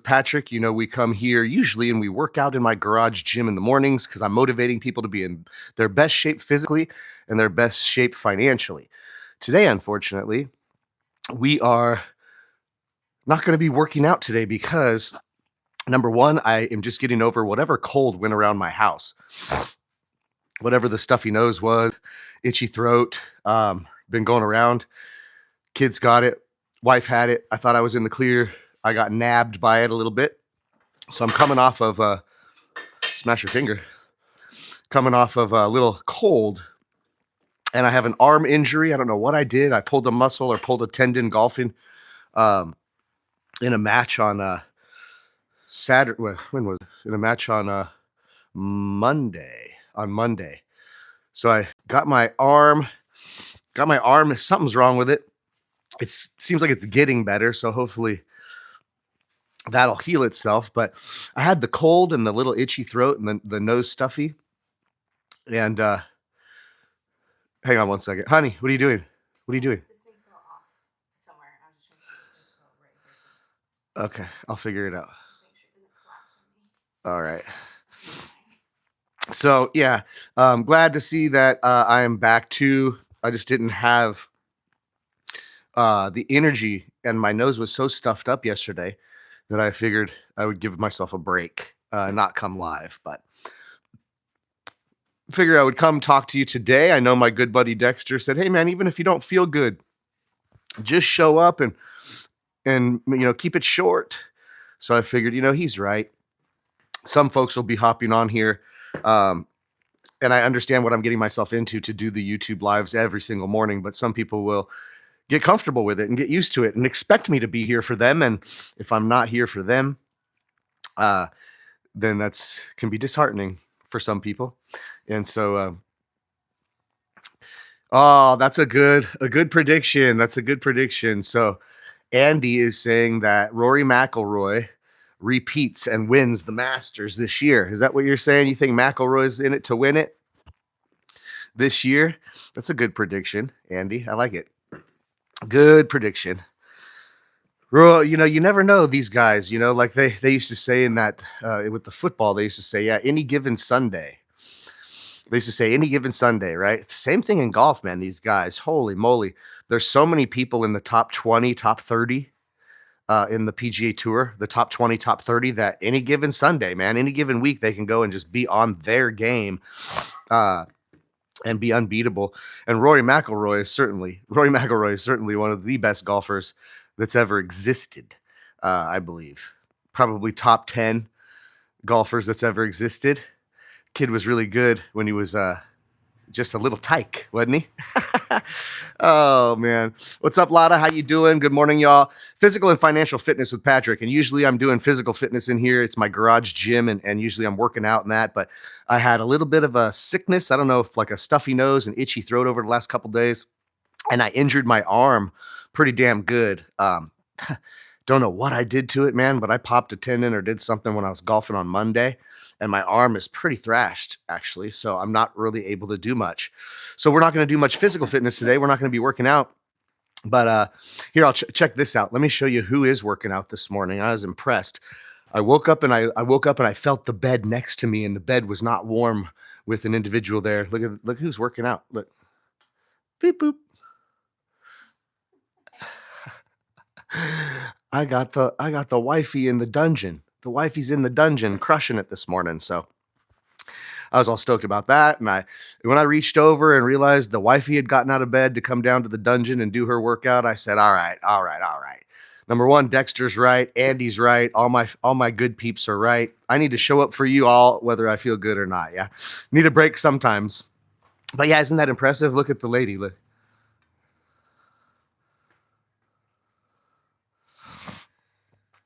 Patrick. You know, we come here usually and we work out in my garage gym in the mornings because I'm motivating people to be in their best shape physically and their best shape financially. Today, unfortunately, we are not going to be working out today because number one, I am just getting over whatever cold went around my house. Whatever the stuffy nose was, itchy throat, been going around. Kids got it. Wife had it. I thought I was in the clear. I got nabbed by it a little bit. So I'm coming off of smash your finger. Coming off of a little cold. And I have an arm injury. I don't know what I did. I pulled a muscle or pulled a tendon golfing in a match on Saturday. When was it? In a match on Monday. On Monday. So I got my arm. Something's wrong with it. It seems like it's getting better. So hopefully that'll heal itself. But I had the cold and the little itchy throat and the nose stuffy. And hang on one second. Honey, what are you doing? What are you doing? This thing fell off somewhere. I was just trying to see if it just fell right here. Okay, I'll figure it out. Make sure it doesn't collapse on me. All right. So, yeah, I'm glad to see that I am back too. I just didn't have the energy, and my nose was so stuffed up yesterday that I figured I would give myself a break, not come live. But figure I would come talk to you today. I know my good buddy Dexter said, "Hey, man, even if you don't feel good, just show up and keep it short." So I figured, he's right. Some folks will be hopping on here. And I understand what I'm getting myself into to do the YouTube lives every single morning, but some people will get comfortable with it and get used to it and expect me to be here for them. And if I'm not here for them, then that's can be disheartening for some people. And so, that's a good prediction. That's a good prediction. So Andy is saying that Rory McIlroy repeats and wins the Masters this year. Is that what you're saying? You think McIlroy's in it to win it this year? That's a good prediction, Andy. I like it. Good prediction. Well, you never know these guys, like they used to say in that with the football, they used to say, yeah, any given Sunday. They used to say any given Sunday, right? Same thing in golf, man. These guys, holy moly. There's so many people in the top 20, top 30 in the PGA Tour, the top 20, top 30, that any given Sunday, man, any given week, they can go and just be on their game and be unbeatable. And Rory McIlroy is certainly one of the best golfers that's ever existed, I believe. Probably top 10 golfers that's ever existed. Kid was really good when he was just a little tyke, wasn't he? Oh, man. What's up, Lotta? How you doing? Good morning, y'all. Physical and financial fitness with Patrick. And usually I'm doing physical fitness in here. It's my garage gym, and usually I'm working out in that. But I had a little bit of a sickness. I don't know if like a stuffy nose and itchy throat over the last couple days. And I injured my arm pretty damn good. Don't know what I did to it, man, but I popped a tendon or did something when I was golfing on Monday. And my arm is pretty thrashed, actually. So I'm not really able to do much. So we're not going to do much physical fitness today. We're not going to be working out. But here, I'll check this out. Let me show you who is working out this morning. I was impressed. I woke up and I felt the bed next to me, and the bed was not warm with an individual there. Look who's working out. Look. Beep boop. I got the wifey in the dungeon. The wifey's in the dungeon crushing it this morning. So I was all stoked about that. And when I reached over and realized the wifey had gotten out of bed to come down to the dungeon and do her workout, I said, all right. Number one, Dexter's right. Andy's right. All my good peeps are right. I need to show up for you all, whether I feel good or not. Yeah. Need a break sometimes. But yeah, isn't that impressive? Look at the lady. Look.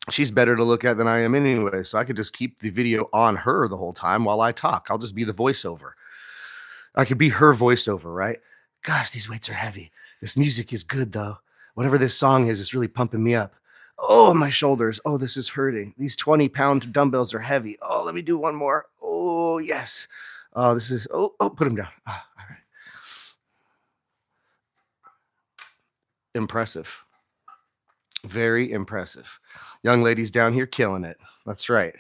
She's better to look at than I am anyway, so I could just keep the video on her the whole time while I talk. I'll just be the voiceover. I could be her voiceover, right? Gosh, these weights are heavy. This music is good, though. Whatever this song is, it's really pumping me up. Oh, my shoulders. Oh, this is hurting. These 20-pound dumbbells are heavy. Oh, let me do one more. Oh, yes. Oh, this is... Oh, put them down. All right. Impressive. Very impressive. Young ladies down here killing it. That's right.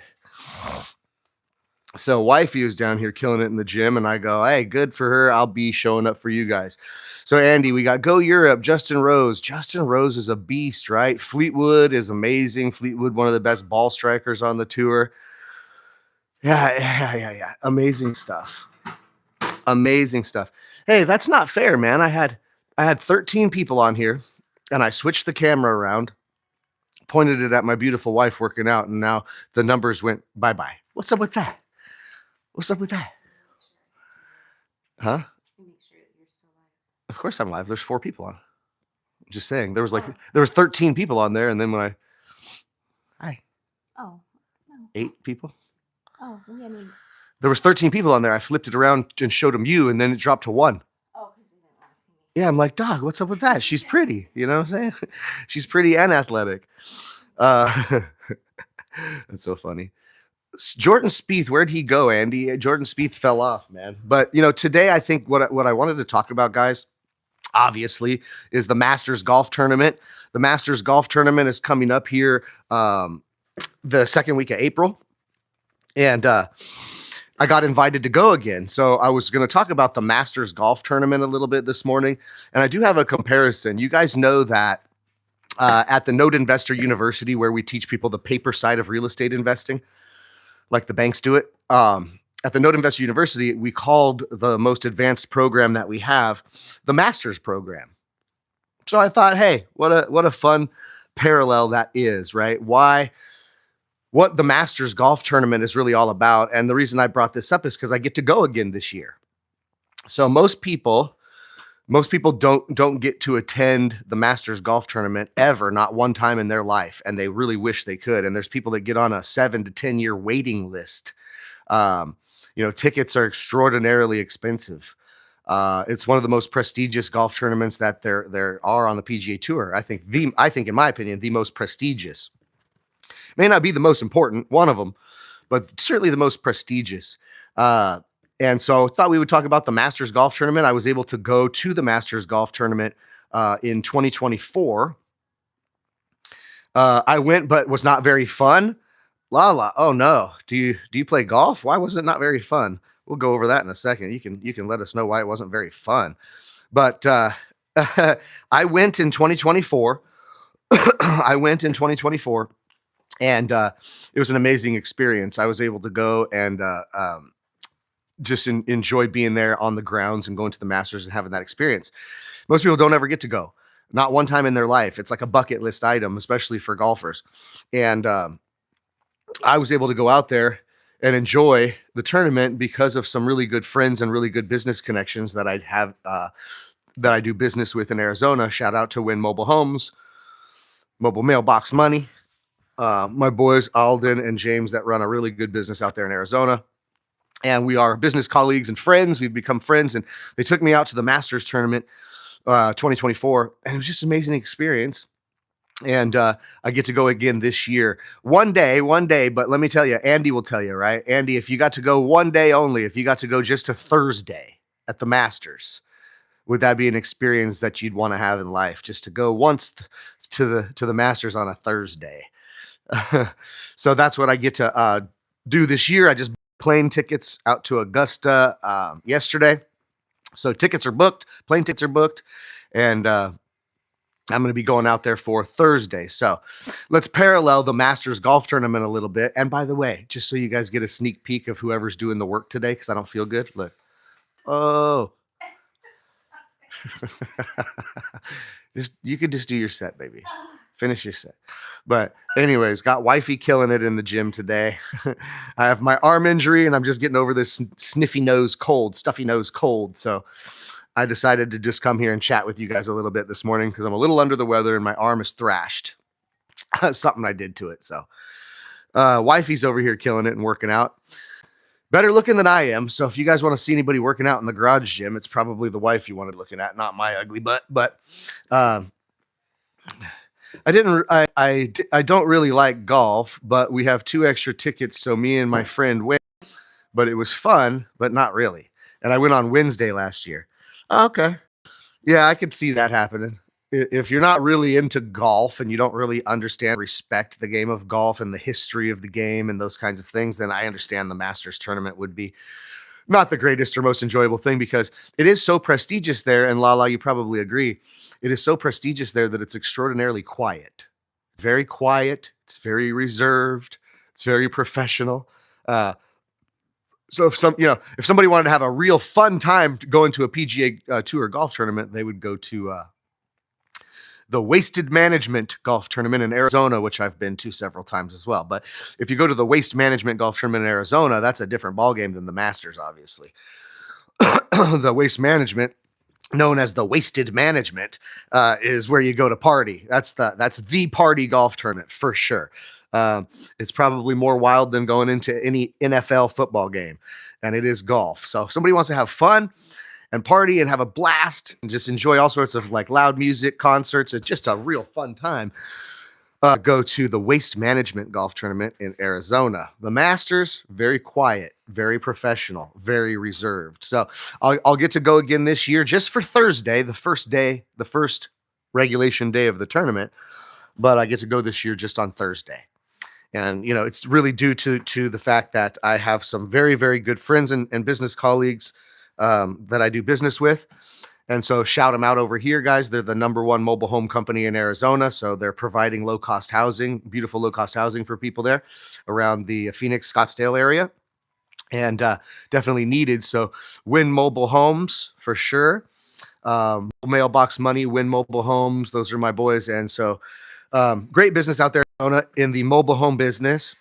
So wifey is down here killing it in the gym, and I go, hey, good for her. I'll be showing up for you guys. So Andy, we got Go Europe, Justin Rose. Justin Rose is a beast, right? Fleetwood is amazing. Fleetwood, one of the best ball strikers on the tour. Yeah. Amazing stuff. Amazing stuff. Hey, that's not fair, man. I had 13 people on here, and I switched the camera around, pointed it at my beautiful wife working out, and now the numbers went bye-bye. What's up with that? What's up with that? Huh? Make sure that you're still live. Of course I'm live. There's 4 people on. I'm just saying. There was 13 people on there, and then when hi, Oh, no. 8 people. Oh, well, yeah, I mean, There was 13 people on there. I flipped it around and showed them you, and then it dropped to 1. oh, because they didn't want to see me. Yeah, I'm like, dog, what's up with that? She's pretty. You know what I'm saying? She's pretty and athletic. That's so funny. Jordan Spieth, where'd he go, Andy? Jordan Spieth fell off, man. But today I think what I wanted to talk about, guys, obviously, is the Masters Golf Tournament. The Masters Golf Tournament is coming up here the second week of April, and I got invited to go again. So I was going to talk about the Masters Golf Tournament a little bit this morning, and I do have a comparison. You guys know that at the Note Investor University, where we teach people the paper side of real estate investing, like the banks do it. At the Note Investor University, we called the most advanced program that we have the Masters program. So I thought, hey, what a fun parallel that is, right? What the Masters Golf Tournament is really all about. And the reason I brought this up is because I get to go again this year. So most people don't get to attend the Masters Golf Tournament ever, not one time in their life, and they really wish they could. And there's people that get on a 7 to 10 year waiting list. Tickets are extraordinarily expensive. It's one of the most prestigious golf tournaments that there are on the PGA Tour. I think in my opinion, the most prestigious. May not be the most important, one of them, but certainly the most prestigious. And so I thought we would talk about the Masters Golf Tournament. I was able to go to the Masters Golf Tournament in 2024. I went, but was not very fun. Lala, oh no. Do you play golf? Why was it not very fun? We'll go over that in a second. You can let us know why it wasn't very fun. But I went in 2024. I went in 2024, and it was an amazing experience. I was able to go and just enjoy being there on the grounds and going to the Masters and having that experience. Most people don't ever get to go, not one time in their life. It's like a bucket list item, especially for golfers. And I was able to go out there and enjoy the tournament because of some really good friends and really good business connections that I have, that I do business with in Arizona. Shout out to Win Mobile Homes, Mobile Mailbox Money, my boys Alden and James that run a really good business out there in Arizona. And we are business colleagues and friends. We've become friends, and they took me out to the Masters Tournament 2024, and it was just an amazing experience. And I get to go again this year. One day, but let me tell you, Andy will tell you, right? Andy, if you got to go one day only, if you got to go just a Thursday at the Masters, would that be an experience that you'd want to have in life? Just to go once to the Masters on a Thursday. So that's what I get to do this year. I just plane tickets out to Augusta yesterday. So tickets are booked, plane tickets are booked, and I'm going to be going out there for Thursday. So let's parallel the Masters Golf Tournament a little bit. And by the way, just so you guys get a sneak peek of whoever's doing the work today, because I don't feel good. Look. Oh. You could just do your set, baby. Finish your set. But anyways, got wifey killing it in the gym today. I have my arm injury and I'm just getting over this stuffy nose cold. So I decided to just come here and chat with you guys a little bit this morning because I'm a little under the weather and my arm is thrashed. Something I did to it. So wifey's over here killing it and working out. Better looking than I am. So if you guys want to see anybody working out in the garage gym, it's probably the wife you wanted looking at, not my ugly butt. But I don't really like golf, but we have 2 extra tickets. So me and my friend went, but it was fun, but not really. And I went on Wednesday last year. Okay. Yeah, I could see that happening. if you're not really into golf and you don't really understand, respect the game of golf and the history of the game and those kinds of things, then I understand the Masters tournament would be not the greatest or most enjoyable thing because it is so prestigious there. And Lala, you probably agree, it is so prestigious there that it's extraordinarily quiet. It's very quiet. It's very reserved. It's very professional. So if somebody wanted to have a real fun time going to a PGA Tour golf tournament, they would go to the Wasted Management Golf Tournament in Arizona, which I've been to several times as well. But if you go to the Waste Management Golf Tournament in Arizona, that's a different ballgame than the Masters, obviously. The Waste Management, known as the Wasted Management, is where you go to party. That's the party golf tournament for sure. It's probably more wild than going into any NFL football game, and it is golf. So if somebody wants to have fun and party and have a blast and just enjoy all sorts of like loud music, concerts, it's just a real fun time, go to the Waste Management Golf Tournament in Arizona. The Masters, very quiet, very professional, very reserved. So I'll get to go again this year just for Thursday, the first regulation day of the tournament, but I get to go this year just on Thursday. And, it's really due to the fact that I have some very, very good friends and business colleagues that I do business with. And so shout them out over here, guys. They're the number one mobile home company in Arizona. So they're providing low-cost housing, beautiful low-cost housing for people there around the Phoenix, Scottsdale area. And definitely needed. So Win Mobile Homes for sure. Mailbox Money, Win Mobile Homes. Those are my boys. And so great business out there in the mobile home business.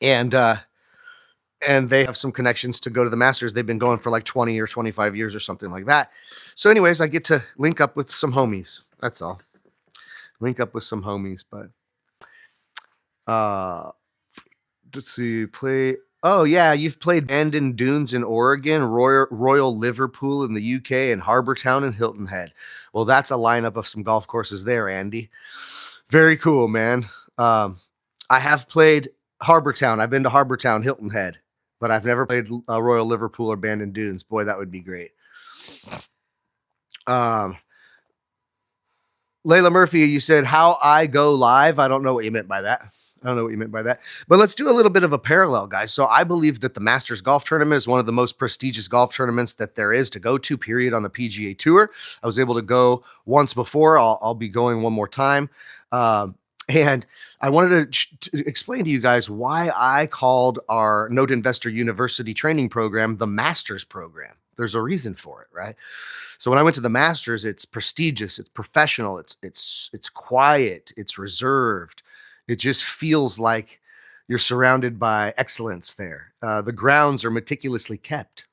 And they have some connections to go to the Masters. They've been going for like 20 or 25 years or something like that. So anyways, I get to link up with some homies. That's all. Link up with some homies. But let's see. Oh, yeah. You've played Bandon Dunes in Oregon, Royal Liverpool in the UK, and Harbortown and Hilton Head. Well, that's a lineup of some golf courses there, Andy. Very cool, man. I have played Harbortown. I've been to Harbortown, Hilton Head, but I've never played Royal Liverpool or Bandon Dunes. Boy, that would be great. Layla Murphy, you said how I go live. I don't know what you meant by that. But let's do a little bit of a parallel, guys. So I believe that the Masters Golf Tournament is one of the most prestigious golf tournaments that there is to go to, period, on the PGA Tour. I was able to go once before. I'll be going one more time. And I wanted to explain to you guys why I called our Note Investor University training program the Masters program. There's a reason for it, right? So when I went to the Masters, it's prestigious, it's professional, it's quiet, it's reserved. It just feels like you're surrounded by excellence there. The grounds are meticulously kept.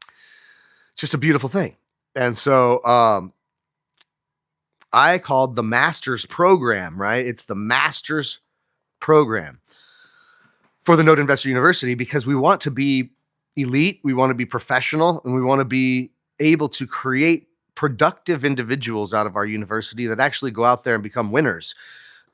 It's just a beautiful thing. And so I called the Masters program, right? It's the Masters program for the Note Investor University because we want to be elite, we want to be professional, and we want to be able to create productive individuals out of our university that actually go out there and become winners.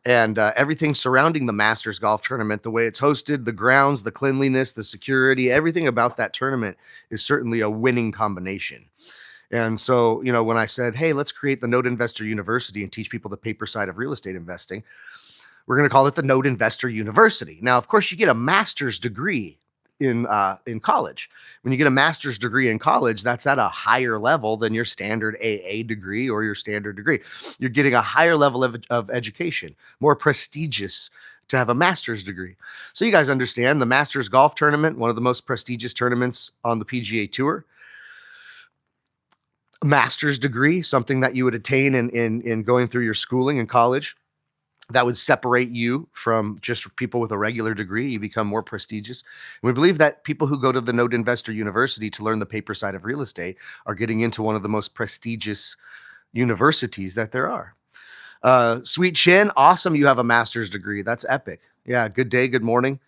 And everything surrounding the Masters Golf Tournament, the way it's hosted, the grounds, the cleanliness, the security, everything about that tournament is certainly a winning combination. And so, when I said, hey, let's create the Note Investor University and teach people the paper side of real estate investing, we're going to call it the Note Investor University. Now, of course, you get a master's degree in college. When you get a master's degree in college, that's at a higher level than your standard AA degree or your standard degree. You're getting a higher level of education, more prestigious to have a master's degree. So you guys understand the Masters Golf Tournament, one of the most prestigious tournaments on the PGA Tour. Master's degree, something that you would attain in going through your schooling in college. That would separate you from just people with a regular degree. You become more prestigious. And we believe that people who go to the Note Investor University to learn the paper side of real estate are getting into one of the most prestigious universities that there are. Sweet Chin, awesome. You have a master's degree. That's epic. Yeah. Good day. Good morning.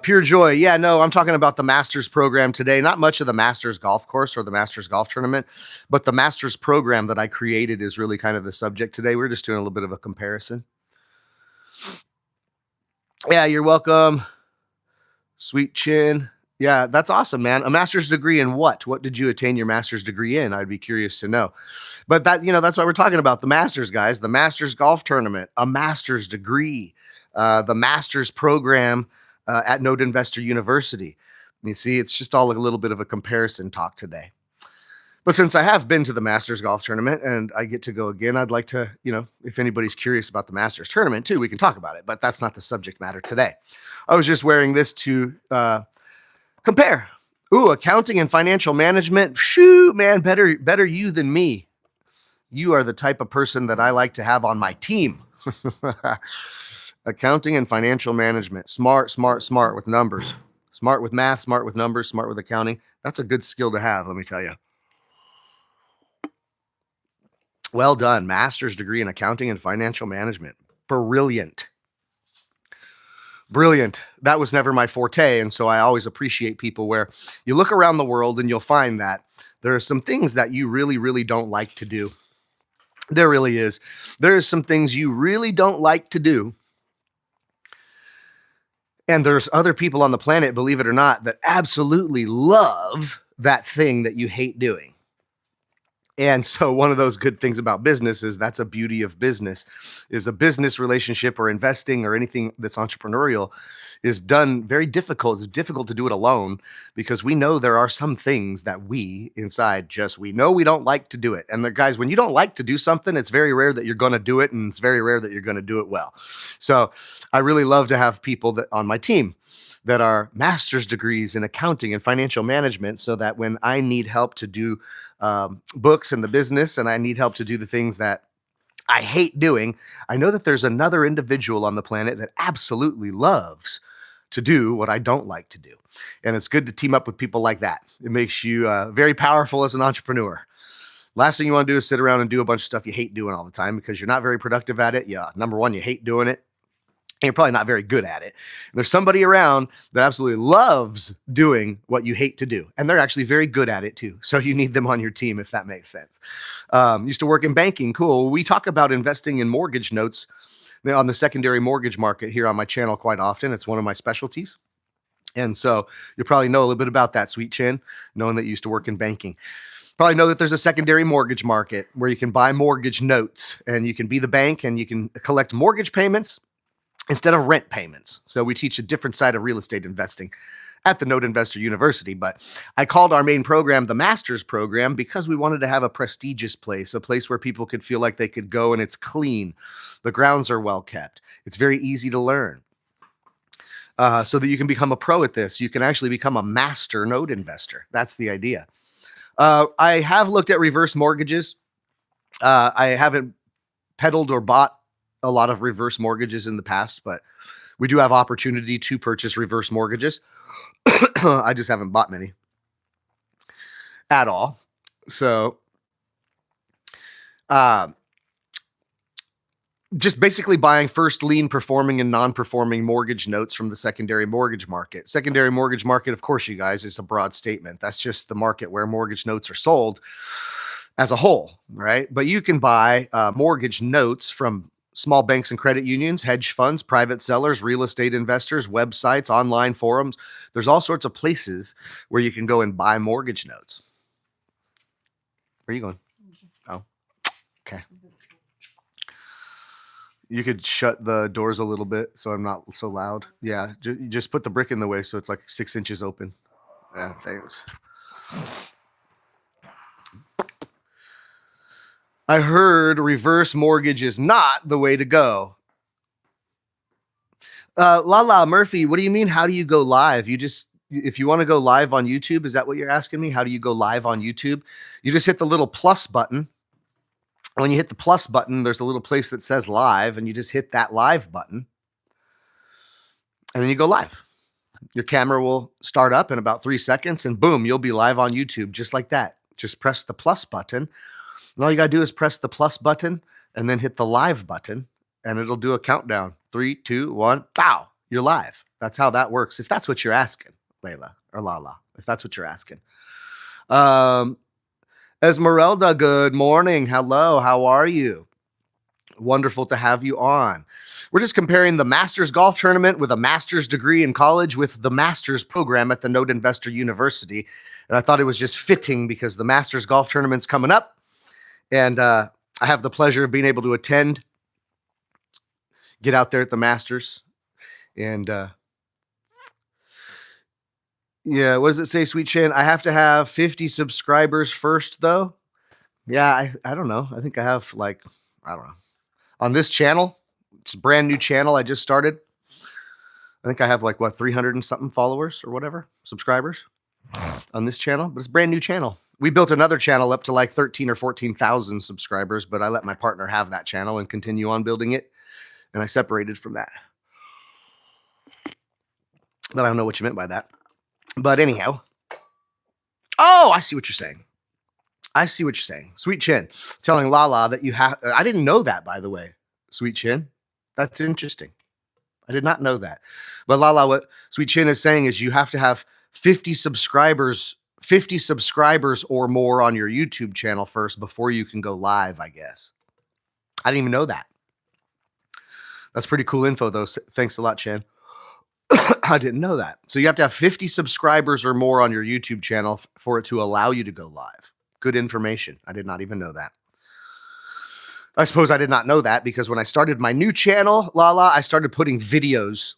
Pure Joy. Yeah, no, I'm talking about the Masters program today. Not much of the Masters golf course or the Masters golf tournament, but the Masters program that I created is really kind of the subject today. We're just doing a little bit of a comparison. Yeah, you're welcome. Sweet Chin. Yeah, that's awesome, man. A master's degree in what? What did you attain your master's degree in? I'd be curious to know. But that's why we're talking about the Masters, guys. The Masters golf tournament, a master's degree, the master's program at Node Investor University. You see, it's just all a little bit of a comparison talk today. But since I have been to the Masters golf tournament and I get to go again, I'd like to, if anybody's curious about the Masters tournament too, we can talk about it. But that's not the subject matter today. I was just wearing this to compare. Ooh, accounting and financial management. Shoot, man, better you than me. You are the type of person that I like to have on my team. Accounting and financial management. Smart with numbers. Smart with math, smart with numbers, smart with accounting. That's a good skill to have, let me tell you. Well done. Master's degree in accounting and financial management. Brilliant. Brilliant. That was never my forte. And so I always appreciate people where you look around the world and you'll find that there are some things that you really, really don't like to do. There really is. There's some things you really don't like to do. And there's other people on the planet, believe it or not, that absolutely love that thing that you hate doing. And so one of those good things about business is that's a beauty of business, is a business relationship or investing or anything that's entrepreneurial is done very difficult. It's difficult to do it alone because we know there are some things that we inside we know we don't like to do it. And guys, when you don't like to do something, it's very rare that you're going to do it. And it's very rare that you're going to do it well. So I really love to have people that on my team that are master's degrees in accounting and financial management so that when I need help to do books in the business and I need help to do the things that I hate doing, I know that there's another individual on the planet that absolutely loves to do what I don't like to do. And it's good to team up with people like that. It makes you very powerful as an entrepreneur. Last thing you want to do is sit around and do a bunch of stuff you hate doing all the time because you're not very productive at it. Yeah, number one, you hate doing it. And you're probably not very good at it. There's somebody around that absolutely loves doing what you hate to do. And they're actually very good at it too. So you need them on your team, if that makes sense. Used to work in banking. Cool. We talk about investing in mortgage notes on the secondary mortgage market here on my channel quite often. It's one of my specialties. And so you'll probably know a little bit about that, Sweet Chin, knowing that you used to work in banking. Probably know that there's a secondary mortgage market where you can buy mortgage notes and you can be the bank and you can collect mortgage payments instead of rent payments. So we teach a different side of real estate investing at the Node Investor University. But I called our main program the Masters program because we wanted to have a prestigious place, a place where people could feel like they could go and it's clean. The grounds are well kept. It's very easy to learn. So that you can become a pro at this. You can actually become a master node investor. That's the idea. I have looked at reverse mortgages. I haven't peddled or bought a lot of reverse mortgages in the past, but we do have opportunity to purchase reverse mortgages. I just haven't bought many at all. So, just basically buying first lien performing and non-performing mortgage notes from the secondary mortgage market. Secondary mortgage market, of course, you guys, is a broad statement. That's just the market where mortgage notes are sold as a whole, right? But you can buy mortgage notes from small banks and credit unions, hedge funds, private sellers, real estate investors, websites, online forums. There's all sorts of places where you can go and buy mortgage notes. Where are you going? Oh, okay. You could shut the doors a little bit so I'm not so loud. Yeah, just put the brick in the way so it's like 6 inches open. Yeah, thanks. I heard reverse mortgage is not the way to go. Lala Murphy, what do you mean? How do you go live? If you want to go live on YouTube, is that what you're asking me? How do you go live on YouTube? You just hit the little plus button. When you hit the plus button, there's a little place that says live, and you just hit that live button. And then you go live. Your camera will start up in about 3 seconds, and boom, you'll be live on YouTube just like that. Just press the plus button. And all you got to do is press the plus button and then hit the live button, and it'll do a countdown. 3, 2, 1, pow, you're live. That's how that works. If that's what you're asking, Layla or Lala, if that's what you're asking. Esmeralda, good morning. Hello, how are you? Wonderful to have you on. We're just comparing the Masters Golf Tournament with a master's degree in college with the master's program at the Node Investor University. And I thought it was just fitting because the Masters Golf Tournament's coming up. And I have the pleasure of being able to attend, get out there at the Masters. And yeah, what does it say, Sweet Chin? I have to have 50 subscribers first, though. Yeah, I don't know. I think I have I don't know. On this channel, it's a brand new channel I just started. I think I have 300 and something followers or whatever, subscribers on this channel, but it's a brand new channel. We built another channel up to 13 or 14,000 subscribers, but I let my partner have that channel and continue on building it. And I separated from that. But I don't know what you meant by that. But anyhow. Oh, I see what you're saying. Sweet Chin telling Lala that you have. I didn't know that, by the way. Sweet Chin. That's interesting. I did not know that. But Lala, what Sweet Chin is saying is you have to have 50 subscribers or more on your YouTube channel first before you can go live, I guess. I didn't even know that. That's pretty cool info, though. Thanks a lot, Chin. I didn't know that. So you have to have 50 subscribers or more on your YouTube channel for it to allow you to go live. Good information. I did not even know that. I suppose I did not know that because when I started my new channel, Lala, I started putting videos,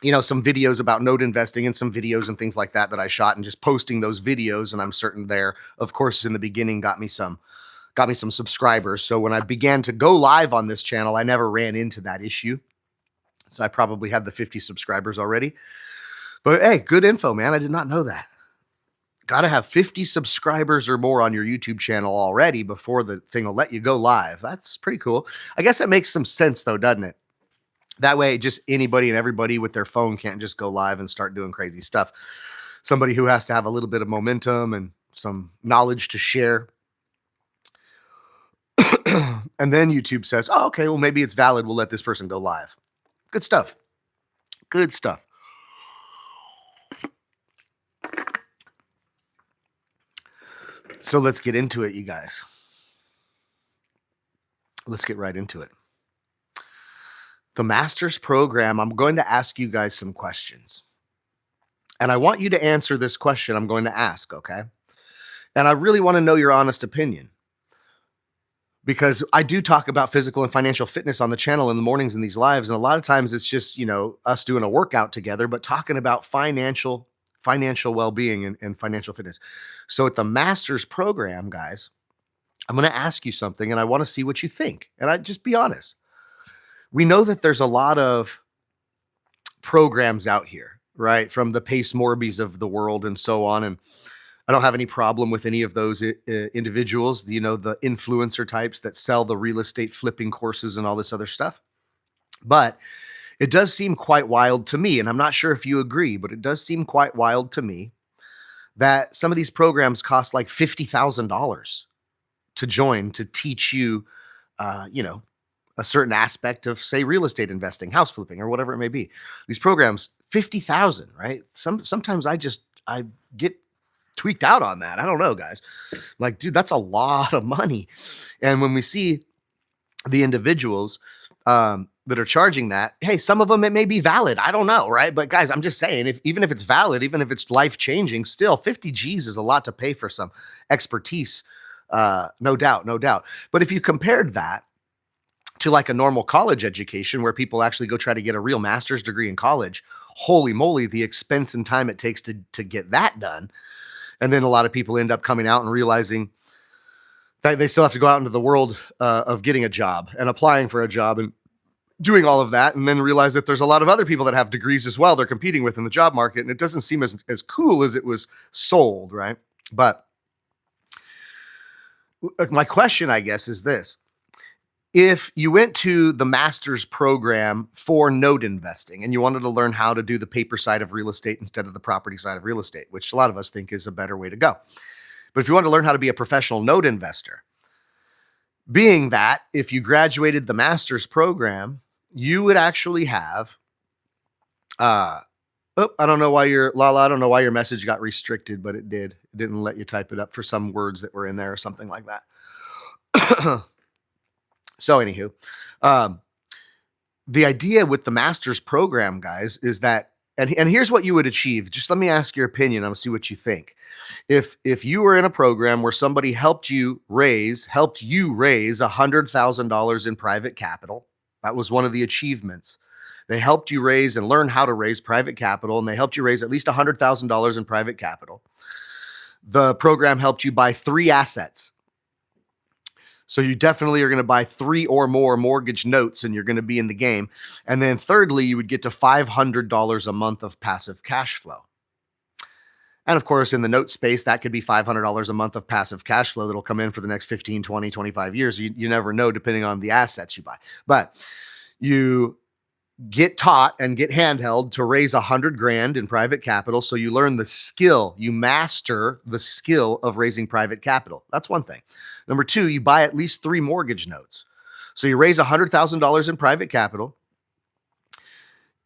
some videos about node investing and some videos and things like that I shot and just posting those videos. And I'm certain there, of course, in the beginning got me some subscribers. So when I began to go live on this channel, I never ran into that issue. So I probably had the 50 subscribers already. But hey, good info, man. I did not know that. Got to have 50 subscribers or more on your YouTube channel already before the thing will let you go live. That's pretty cool. I guess that makes some sense, though, doesn't it? That way, just anybody and everybody with their phone can't just go live and start doing crazy stuff. Somebody who has to have a little bit of momentum and some knowledge to share. And then YouTube says, oh, okay, well, maybe it's valid. We'll let this person go live. Good stuff. Good stuff. So let's get into it, you guys. Let's get right into it. The Masters program, I'm going to ask you guys some questions. And I want you to answer this question I'm going to ask, okay? And I really want to know your honest opinion. Because I do talk about physical and financial fitness on the channel in the mornings in these lives. And a lot of times it's just, us doing a workout together, but talking about financial well-being and financial fitness. So at the Masters program, guys, I'm going to ask you something and I want to see what you think. And I just be honest. We know that there's a lot of programs out here, right? From the Pace Morbies of the world and so on. And I don't have any problem with any of those individuals, the influencer types that sell the real estate flipping courses and all this other stuff. But it does seem quite wild to me, and I'm not sure if you agree, but it does seem quite wild to me that some of these programs cost like $50,000 to join to teach you, a certain aspect of, say, real estate investing, house flipping, or whatever it may be. These programs, $50,000, right? Sometimes I get tweaked out on that. I don't know, guys. Like, dude, that's a lot of money. And when we see the individuals that are charging that, hey, some of them it may be valid. I don't know, right? But guys, I'm just saying, even if it's valid, even if it's life-changing, still 50 G's is a lot to pay for some expertise. No doubt. But if you compared that to like a normal college education where people actually go try to get a real master's degree in college, holy moly, the expense and time it takes to get that done. And then a lot of people end up coming out and realizing that they still have to go out into the world of getting a job and applying for a job and doing all of that, and then realize that there's a lot of other people that have degrees as well they're competing with in the job market, and it doesn't seem as cool as it was sold, right? But my question, I guess, is this. If you went to the master's program for node investing and you wanted to learn how to do the paper side of real estate instead of the property side of real estate, which a lot of us think is a better way to go. But if you want to learn how to be a professional node investor, being that if you graduated the master's program, you would actually have, I don't know why I don't know why your message got restricted, but it did. It didn't let you type it up for some words that were in there or something like that. So anywho, um, the idea with the master's program, guys, is that, and here's what you would achieve. Just let me ask your opinion. I'm gonna see what you think. If you were in a program where somebody helped you raise $100,000 in private capital, that was one of the achievements. They helped you raise and learn how to raise private capital, and they helped you raise at least $100,000 in private capital. The program helped you buy 3 assets. So you definitely are going to buy 3 or more mortgage notes and you're going to be in the game. And then thirdly, you would get to $500 a month of passive cash flow. And of course, in the note space, that could be $500 a month of passive cash flow that'll come in for the next 15, 20, 25 years. You never know, depending on the assets you buy. But you get taught and get handheld to raise 100 grand in private capital. So you learn the skill, you master the skill of raising private capital. That's one thing. Number 2, you buy at least 3 mortgage notes. So you raise $100,000 in private capital.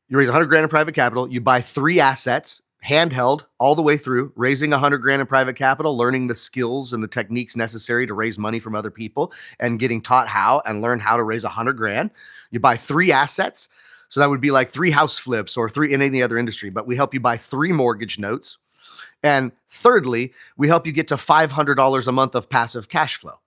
You raise 100 grand in private capital. You buy 3 assets, handheld all the way through, raising 100 grand in private capital, learning the skills and the techniques necessary to raise money from other people, and getting taught how and learn how to raise 100 grand. You buy 3 assets. So that would be like 3 house flips or 3 in any other industry, but we help you buy 3 mortgage notes. And thirdly, we help you get to $500 a month of passive cash flow.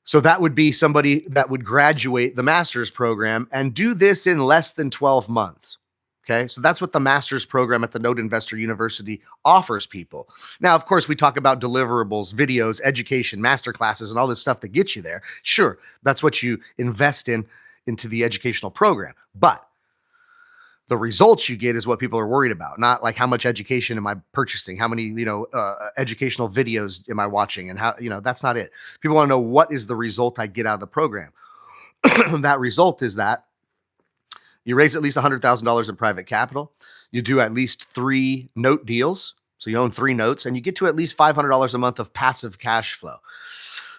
So that would be somebody that would graduate the master's program and do this in less than 12 months. Okay, so that's what the master's program at the Note Investor University offers people. Now, of course, we talk about deliverables, videos, education, master classes, and all this stuff that gets you there. Sure, that's what you invest into the educational program. But the results you get is what people are worried about, not like how much education am I purchasing, how many, educational videos am I watching, and how, that's not it. People want to know, what is the result I get out of the program? That result is that you raise at least $100,000 in private capital. You do at least 3 note deals. So you own 3 notes, and you get to at least $500 a month of passive cash flow.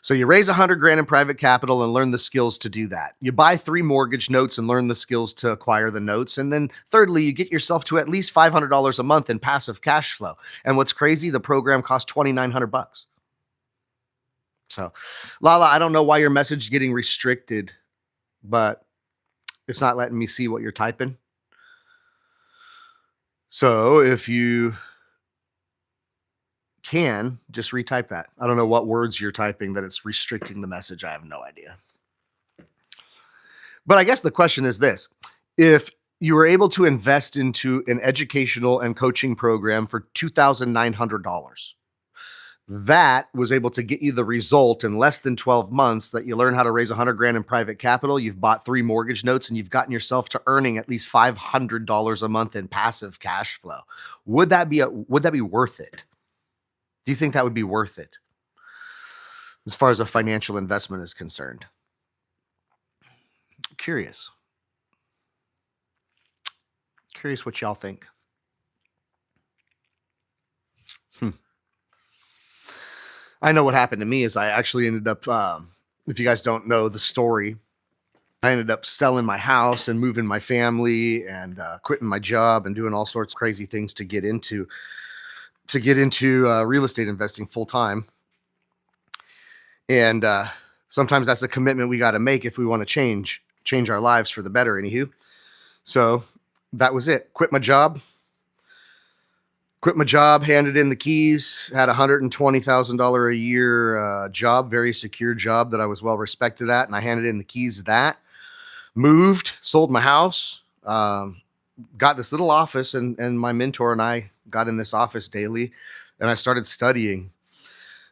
So you raise 100 grand in private capital and learn the skills to do that. You buy 3 mortgage notes and learn the skills to acquire the notes. And then thirdly, you get yourself to at least $500 a month in passive cash flow. And what's crazy, the program costs $2,900. So Lala, I don't know why your message is getting restricted, but it's not letting me see what you're typing. So if you can, just retype that. I don't know what words you're typing that it's restricting the message. I have no idea. But I guess the question is this: if you were able to invest into an educational and coaching program for $2,900, that was able to get you the result in less than 12 months, that you learn how to raise 100 grand in private capital, you've bought 3 mortgage notes, and you've gotten yourself to earning at least $500 a month in passive cash flow. Would that be worth it? Do you think that would be worth it as far as a financial investment is concerned? Curious what y'all think. I know what happened to me is I actually ended up, if you guys don't know the story, I ended up selling my house and moving my family and quitting my job and doing all sorts of crazy things to get into real estate investing full time. And sometimes that's a commitment we got to make if we want to change our lives for the better. Anywho, so that was it. Quit my job, handed in the keys, had $120,000 a year job, very secure job that I was well respected at. And I handed in the keys to that, moved, sold my house, got this little office, and my mentor and I got in this office daily, and I started studying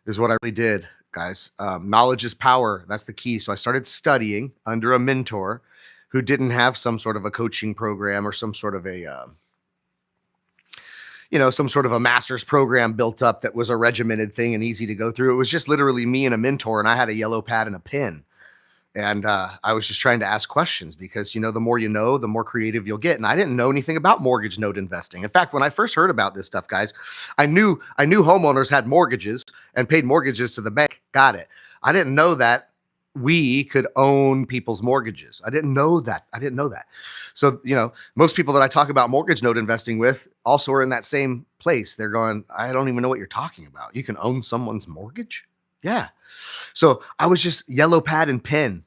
is what I really did, guys. Knowledge is power. That's the key. So I started studying under a mentor who didn't have some sort of a coaching program or some sort of a master's program built up that was a regimented thing and easy to go through. It was just literally me and a mentor, and I had a yellow pad and a pen. And I was just trying to ask questions because, the more you know, the more creative you'll get. And I didn't know anything about mortgage note investing. In fact, when I first heard about this stuff, guys, I knew homeowners had mortgages and paid mortgages to the bank. Got it. I didn't know that we could own people's mortgages. I didn't know that. So, most people that I talk about mortgage note investing with also are in that same place. They're going, I don't even know what you're talking about. You can own someone's mortgage? Yeah. So I was just yellow pad and pen.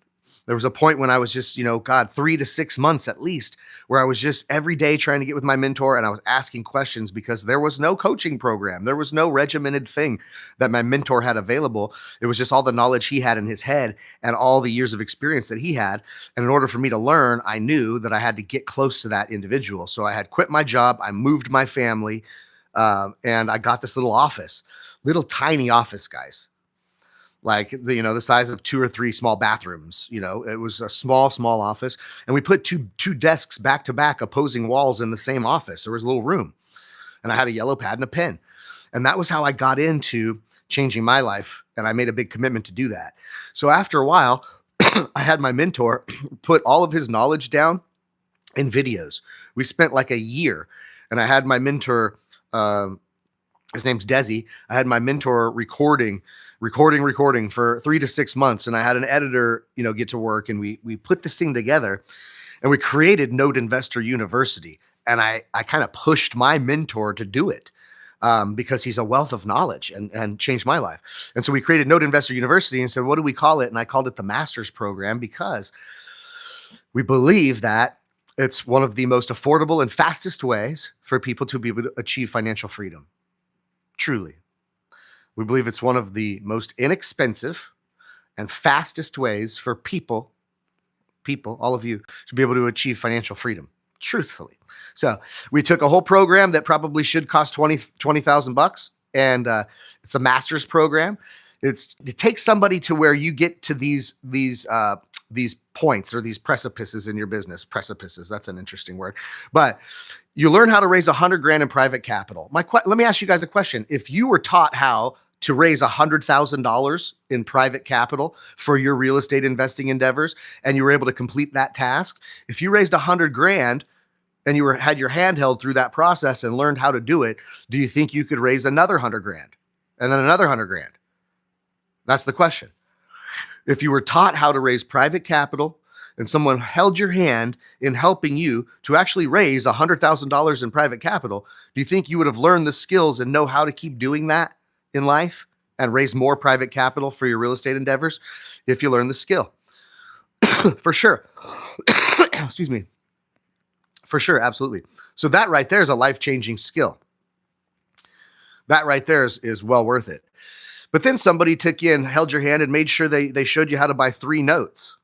There was a point when I was just, God, 3 to 6 months at least, where I was just every day trying to get with my mentor and I was asking questions because there was no coaching program. There was no regimented thing that my mentor had available. It was just all the knowledge he had in his head and all the years of experience that he had. And in order for me to learn, I knew that I had to get close to that individual. So I had quit my job, I moved my family, and I got this little office, little tiny office, guys, like the size of 2 or 3 small bathrooms. It was a small office, and we put two desks back to back, opposing walls in the same office. There was a little room, and I had a yellow pad and a pen, and that was how I got into changing my life. And I made a big commitment to do that. So after a while, I had my mentor put all of his knowledge down in videos. We spent like a year, and I had my mentor. His name's Desi. I had my mentor recording for 3 to 6 months. And I had an editor, get to work, and we put this thing together and we created Note Investor University. And I kind of pushed my mentor to do it because he's a wealth of knowledge and changed my life. And so we created Note Investor University and said, what do we call it? And I called it the Masters Program because we believe that it's one of the most affordable and fastest ways for people to be able to achieve financial freedom. Truly. We believe it's one of the most inexpensive and fastest ways for people, all of you, to be able to achieve financial freedom, truthfully. So we took a whole program that probably should cost $20,000, and it's a master's program. It takes somebody to where you get to these points or these precipices in your business. Precipices, that's an interesting word. But you learn how to raise $100,000 in private capital. Let me ask you guys a question. If you were taught how to raise $100,000 in private capital for your real estate investing endeavors, and you were able to complete that task, if you raised $100,000 and you had your hand held through that process and learned how to do it, do you think you could raise another $100,000 and then another $100,000? That's the question. If you were taught how to raise private capital and someone held your hand in helping you to actually raise $100,000 in private capital, do you think you would have learned the skills and know how to keep doing that in life and raise more private capital for your real estate endeavors if you learn the skill? For sure. Excuse me. For sure, absolutely. So that right there is a life-changing skill. That right there is well worth it. But then somebody took you and held your hand and made sure they showed you how to buy 3 notes,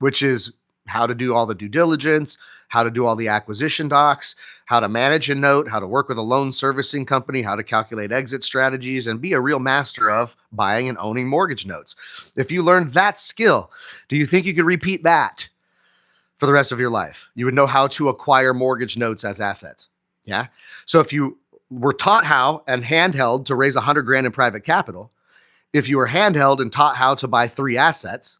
which is how to do all the due diligence, how to do all the acquisition docs, how to manage a note, how to work with a loan servicing company, how to calculate exit strategies, and be a real master of buying and owning mortgage notes. If you learned that skill, do you think you could repeat that for the rest of your life? You would know how to acquire mortgage notes as assets. Yeah. So if you were taught how and handheld to raise $100,000 in private capital, if you were handheld and taught how to buy 3 assets,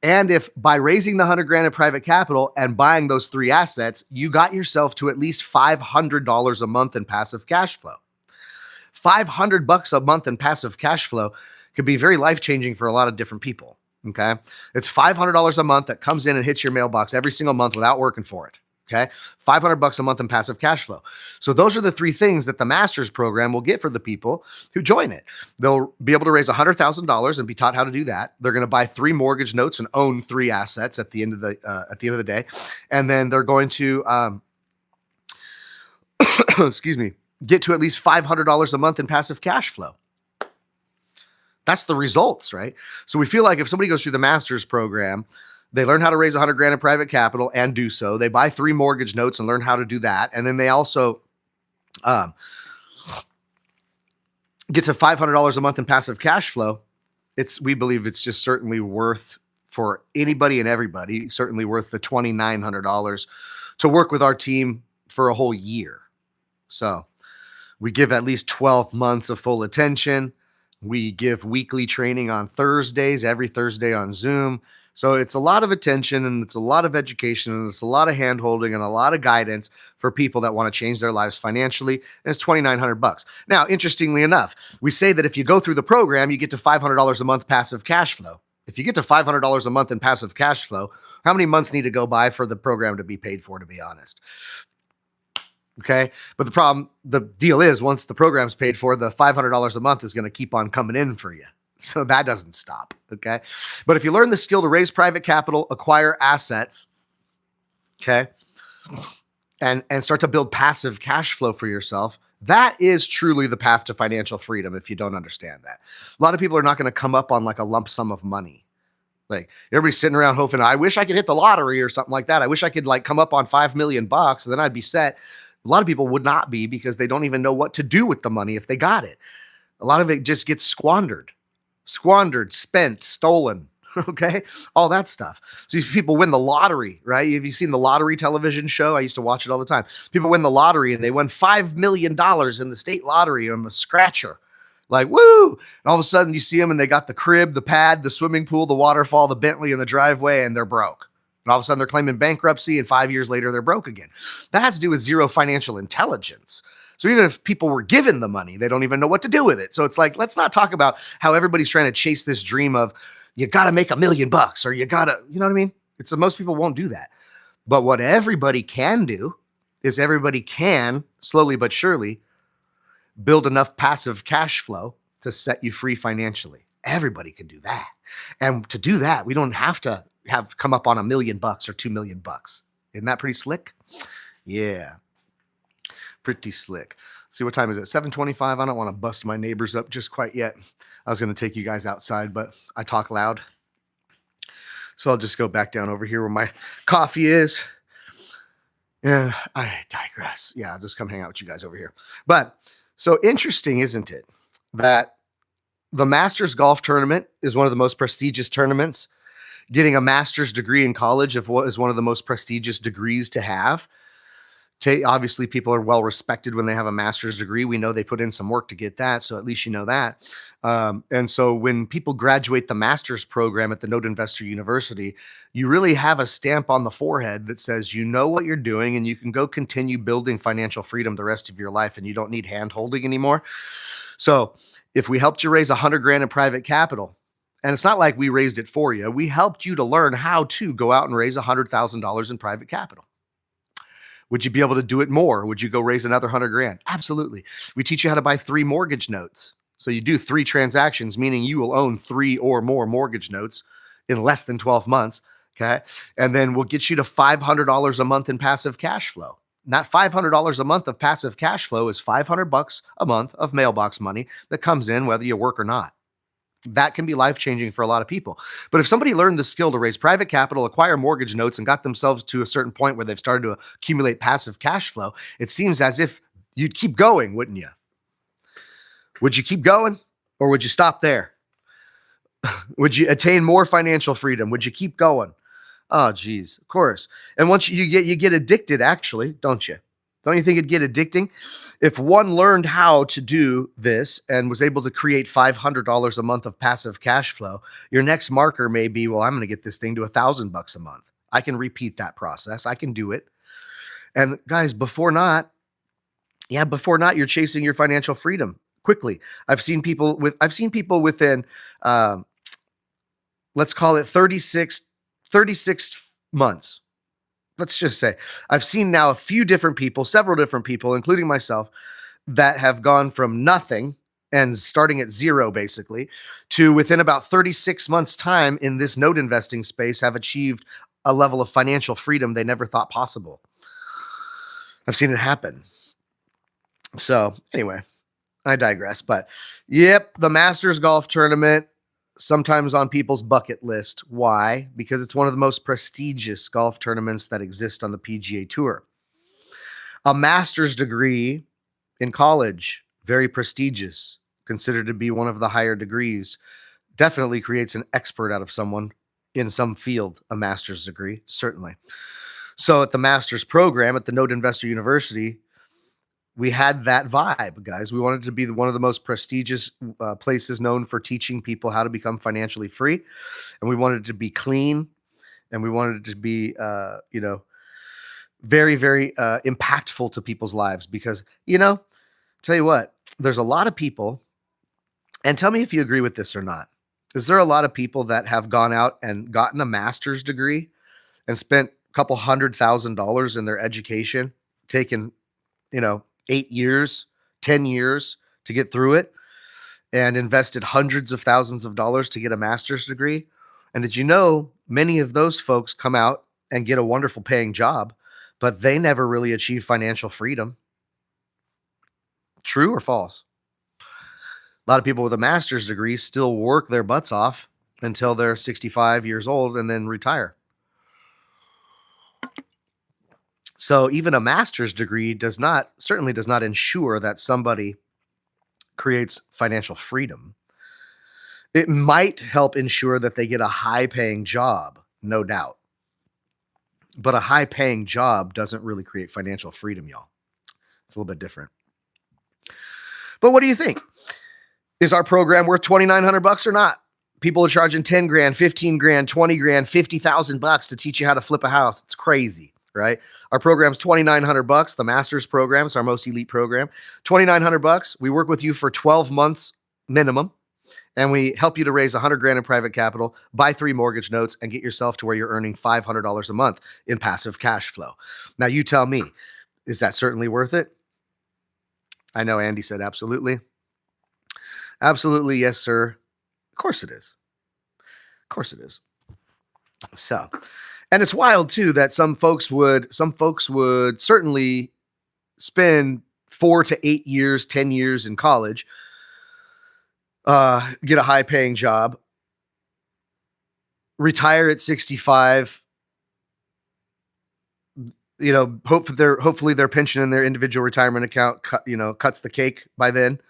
and if by raising the $100,000 in private capital and buying those 3 assets, you got yourself to at least $500 a month in passive cash flow. $500 a month in passive cash flow could be very life-changing for a lot of different people. Okay. It's $500 a month that comes in and hits your mailbox every single month without working for it. Okay. $500 a month in passive cash flow. So those are the 3 things that the Masters program will get for the people who join it. They'll be able to raise $100,000 and be taught how to do that. They're going to buy 3 mortgage notes and own 3 assets at the end of the day. And then they're going to, excuse me, get to at least $500 a month in passive cash flow. That's the results, right? So we feel like if somebody goes through the Masters program, they learn how to raise $100,000 in private capital and do so. They buy 3 mortgage notes and learn how to do that. And then they also get to $500 a month in passive cash flow. We believe it's just certainly worth, for anybody and everybody, certainly worth the $2,900 to work with our team for a whole year. So we give at least 12 months of full attention. We give weekly training on Thursdays, every Thursday on Zoom. So it's a lot of attention, and it's a lot of education, and it's a lot of hand-holding and a lot of guidance for people that want to change their lives financially. And it's $2,900. Now, interestingly enough, we say that if you go through the program, you get to $500 a month passive cash flow. If you get to $500 a month in passive cash flow, how many months need to go by for the program to be paid for, to be honest? Okay. But the deal is, once the program's paid for, the $500 a month is going to keep on coming in for you. So that doesn't stop. Okay. But if you learn the skill to raise private capital, acquire assets, okay, and start to build passive cash flow for yourself, that is truly the path to financial freedom. If you don't understand that, a lot of people are not going to come up on like a lump sum of money. Like everybody's sitting around hoping, I wish I could hit the lottery or something like that. I wish I could like come up on $5 million and then I'd be set. A lot of people would not be, because they don't even know what to do with the money if they got it. A lot of it just gets squandered, spent, stolen. Okay. All that stuff. So these people win the lottery, right? Have you seen the lottery television show? I used to watch it all the time. People win the lottery and they won $5 million in the state lottery on a scratcher. Like, woo! And all of a sudden you see them and they got the crib, the pad, the swimming pool, the waterfall, the Bentley in the driveway, and they're broke. And all of a sudden they're claiming bankruptcy, and 5 years later they're broke again. That has to do with zero financial intelligence. So even if people were given the money, they don't even know what to do with it. So it's like, let's not talk about how everybody's trying to chase this dream of, you got to make $1 million or you got to, you know what I mean? It's most people won't do that. But what everybody can do is everybody can slowly but surely build enough passive cash flow to set you free financially. Everybody can do that. And to do that, we don't have to have come up on $1 million or $2 million. Isn't that pretty slick? Yeah. Pretty slick. Let's see, what time is it? 7:25. I don't want to bust my neighbors up just quite yet. I was going to take you guys outside, but I talk loud. So I'll just go back down over here where my coffee is. Yeah, I digress. Yeah, I'll just come hang out with you guys over here. But so interesting, isn't it, that the Masters golf tournament is one of the most prestigious tournaments. Getting a master's degree in college is one of the most prestigious degrees to have. Obviously, people are well respected when they have a master's degree. We know they put in some work to get that, so at least you know that. And so when people graduate the master's program at the Note Investor University, you really have a stamp on the forehead that says you know what you're doing and you can go continue building financial freedom the rest of your life, and you don't need hand holding anymore. So if we helped you raise 100 grand in private capital, and it's not like we raised it for you, we helped you to learn how to go out and raise $100,000 in private capital. Would you be able to do it more? Would you go raise another 100 grand? Absolutely. We teach you how to buy 3 mortgage notes. So you do 3 transactions, meaning you will own 3 or more mortgage notes in less than 12 months. Okay. And then we'll get you to $500 a month in passive cash flow. And that $500 a month of passive cash flow is $500 a month of mailbox money that comes in whether you work or not. That can be life-changing for a lot of people. But if somebody learned the skill to raise private capital, acquire mortgage notes, and got themselves to a certain point where they've started to accumulate passive cash flow, it seems as if you'd keep going, wouldn't you? Would you keep going, or would you stop there? Would you attain more financial freedom? Would you keep going? Oh, geez, of course. And once you get addicted, actually, don't you? Don't you think it'd get addicting? If one learned how to do this and was able to create $500 a month of passive cash flow, your next marker may be, well, I'm going to get this thing to $1,000 a month. I can repeat that process. I can do it. And guys, before not, you're chasing your financial freedom quickly. I've seen people within, let's call it 36 months. Let's just say I've seen now several different people, including myself, that have gone from nothing and starting at zero basically to within about 36 months time in this note investing space have achieved a level of financial freedom they never thought possible. I've seen it happen. So anyway, I digress, but yep, the Masters golf tournament, sometimes on people's bucket list. Why? Because it's one of the most prestigious golf tournaments that exist on the PGA Tour. A master's degree in college, very prestigious, considered to be one of the higher degrees, definitely creates an expert out of someone in some field, a master's degree, certainly. So at the master's program at the Note Investor University, we had that vibe, guys. We wanted to be one of the most prestigious places known for teaching people how to become financially free. And we wanted it to be clean. And we wanted it to be, very, very impactful to people's lives. Because, tell you what, there's a lot of people, and tell me if you agree with this or not. Is there a lot of people that have gone out and gotten a master's degree and spent a couple $100,000 in their education, taken, 8 years, 10 years to get through it, and invested hundreds of thousands of dollars to get a master's degree. And did you know many of those folks come out and get a wonderful paying job, but they never really achieve financial freedom? True or false? A lot of people with a master's degree still work their butts off until they're 65 years old and then retire. So even a master's degree certainly does not ensure that somebody creates financial freedom. It might help ensure that they get a high paying job, no doubt. But a high paying job doesn't really create financial freedom, y'all. It's a little bit different. But what do you think? Is our program worth $2,900 or not? People are charging 10 grand, 15 grand, 20 grand, 50,000 bucks to teach you how to flip a house. It's crazy, right? Our program's $2,900. The master's program is our most elite program. $2,900. We work with you for 12 months minimum, and we help you to raise 100 grand in private capital, buy 3 mortgage notes, and get yourself to where you're earning $500 a month in passive cash flow. Now, you tell me, is that certainly worth it? I know Andy said absolutely. Absolutely, yes, sir. Of course it is. Of course it is. So, and it's wild too that some folks would certainly spend 4 to 8 years, 10 years in college, get a high paying job, retire at 65, hopefully their pension and their individual retirement account cuts the cake by then.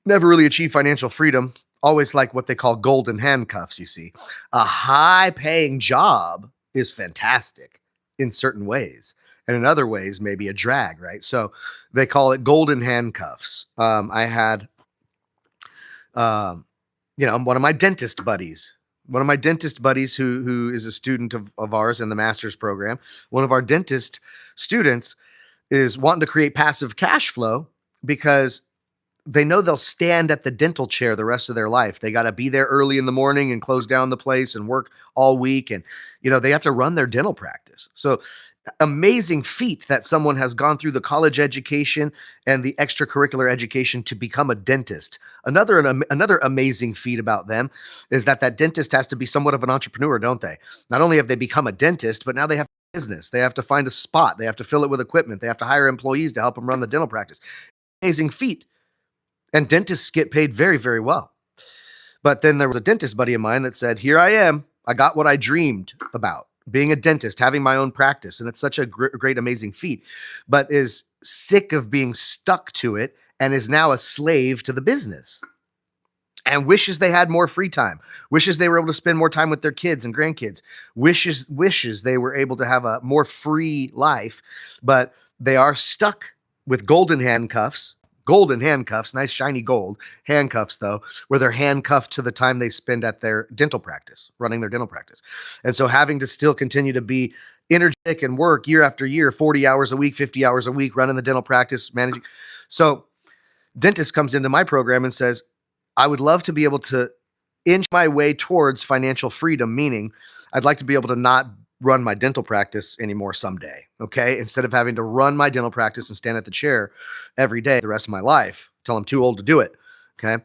Never really achieve financial freedom. Always like what they call golden handcuffs, you see. A high-paying job is fantastic in certain ways. And in other ways, maybe a drag, right? So they call it golden handcuffs. I had, one of my dentist buddies who is a student of ours in the master's program. One of our dentist students is wanting to create passive cash flow because they know they'll stand at the dental chair the rest of their life. They got to be there early in the morning and close down the place and work all week. And, they have to run their dental practice. So amazing feat that someone has gone through the college education and the extracurricular education to become a dentist. Another amazing feat about them is that dentist has to be somewhat of an entrepreneur, don't they? Not only have they become a dentist, but now they have business. They have to find a spot. They have to fill it with equipment. They have to hire employees to help them run the dental practice. Amazing feat. And dentists get paid very, very well. But then there was a dentist buddy of mine that said, here I am. I got what I dreamed about, being a dentist, having my own practice. And it's such a great, amazing feat, but is sick of being stuck to it and is now a slave to the business and wishes they had more free time, wishes they were able to spend more time with their kids and grandkids, wishes they were able to have a more free life, but they are stuck with golden handcuffs, nice shiny gold handcuffs though, where they're handcuffed to the time they spend at their dental practice, running their dental practice. And so having to still continue to be energetic and work year after year, 40 hours a week, 50 hours a week, running the dental practice, managing. So dentist comes into my program and says, I would love to be able to inch my way towards financial freedom, meaning I'd like to be able to not run my dental practice anymore someday. Okay. Instead of having to run my dental practice and stand at the chair every day the rest of my life till I'm too old to do it. Okay.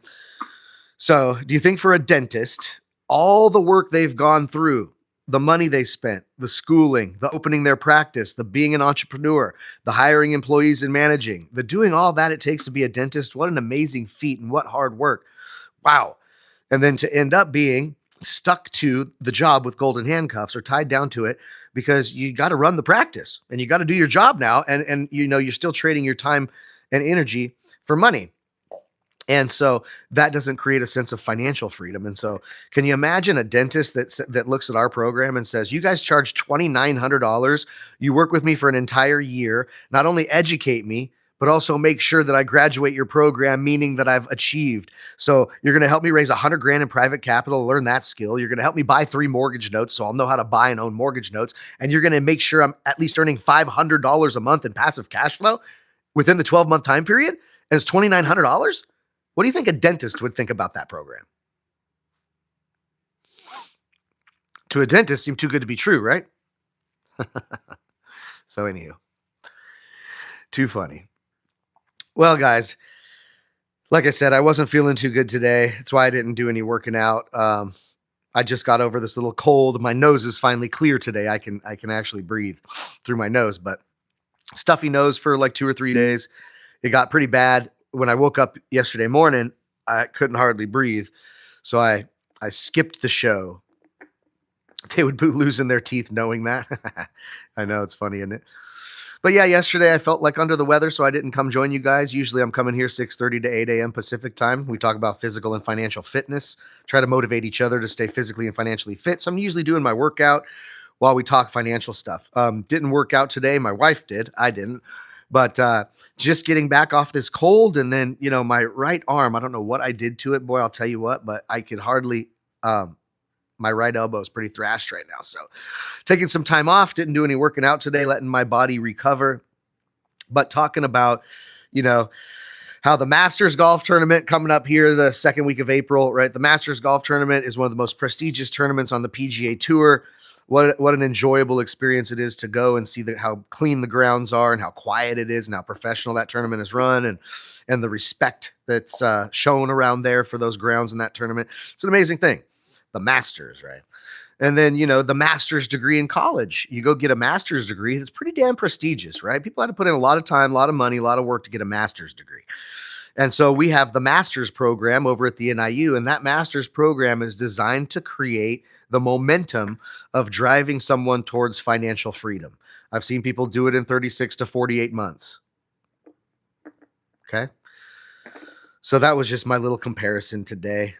So do you think for a dentist, all the work they've gone through, the money they spent, the schooling, the opening their practice, the being an entrepreneur, the hiring employees and managing, the doing all that it takes to be a dentist, what an amazing feat and what hard work. Wow. And then to end up being stuck to the job with golden handcuffs or tied down to it because you got to run the practice and you got to do your job now. And you're still trading your time and energy for money. And so that doesn't create a sense of financial freedom. And so can you imagine a dentist that looks at our program and says, you guys charge $2,900. You work with me for an entire year, not only educate me, but also make sure that I graduate your program, meaning that I've achieved. So you're going to help me raise 100 grand in private capital, learn that skill. You're going to help me buy 3 mortgage notes, so I'll know how to buy and own mortgage notes. And you're going to make sure I'm at least earning $500 a month in passive cash flow within the 12-month time period. And it's $2,900. What do you think a dentist would think about that program? To a dentist, seemed too good to be true, right? So anywho, too funny. Well, guys, Like I said, I wasn't feeling too good today. That's why I didn't do any working out. I just got over this little cold. My nose is finally clear today. I can actually breathe through my nose, but stuffy nose for like 2 or 3 days. It got pretty bad when I woke up yesterday morning. I couldn't hardly breathe, so I skipped the show. They would be losing their teeth knowing that. I know, it's funny, isn't it? But yeah, yesterday I felt like under the weather, so I didn't come join you guys. Usually I'm coming here 6:30 to 8 a.m. Pacific time. We talk about physical and financial fitness, try to motivate each other to stay physically and financially fit. So I'm usually doing my workout while we talk financial stuff. Didn't work out today. My wife did. I didn't. But just getting back off this cold, and then, my right arm, I don't know what I did to it. Boy, I'll tell you what, but I could hardly, my right elbow is pretty thrashed right now. So taking some time off, didn't do any working out today, letting my body recover. But talking about, you know, how the Masters golf tournament coming up here the second week of April, right? The Masters golf tournament is one of the most prestigious tournaments on the PGA Tour. What an enjoyable experience it is to go and see how clean the grounds are and how quiet it is and how professional that tournament is run, and the respect that's shown around there for those grounds in that tournament. It's an amazing thing. The Masters, right? And then, the master's degree in college. You go get a master's degree. It's pretty damn prestigious, right? People had to put in a lot of time, a lot of money, a lot of work to get a master's degree. And so we have the master's program over at the NIU, and that master's program is designed to create the momentum of driving someone towards financial freedom. I've seen people do it in 36 to 48 months. Okay. So that was just my little comparison today.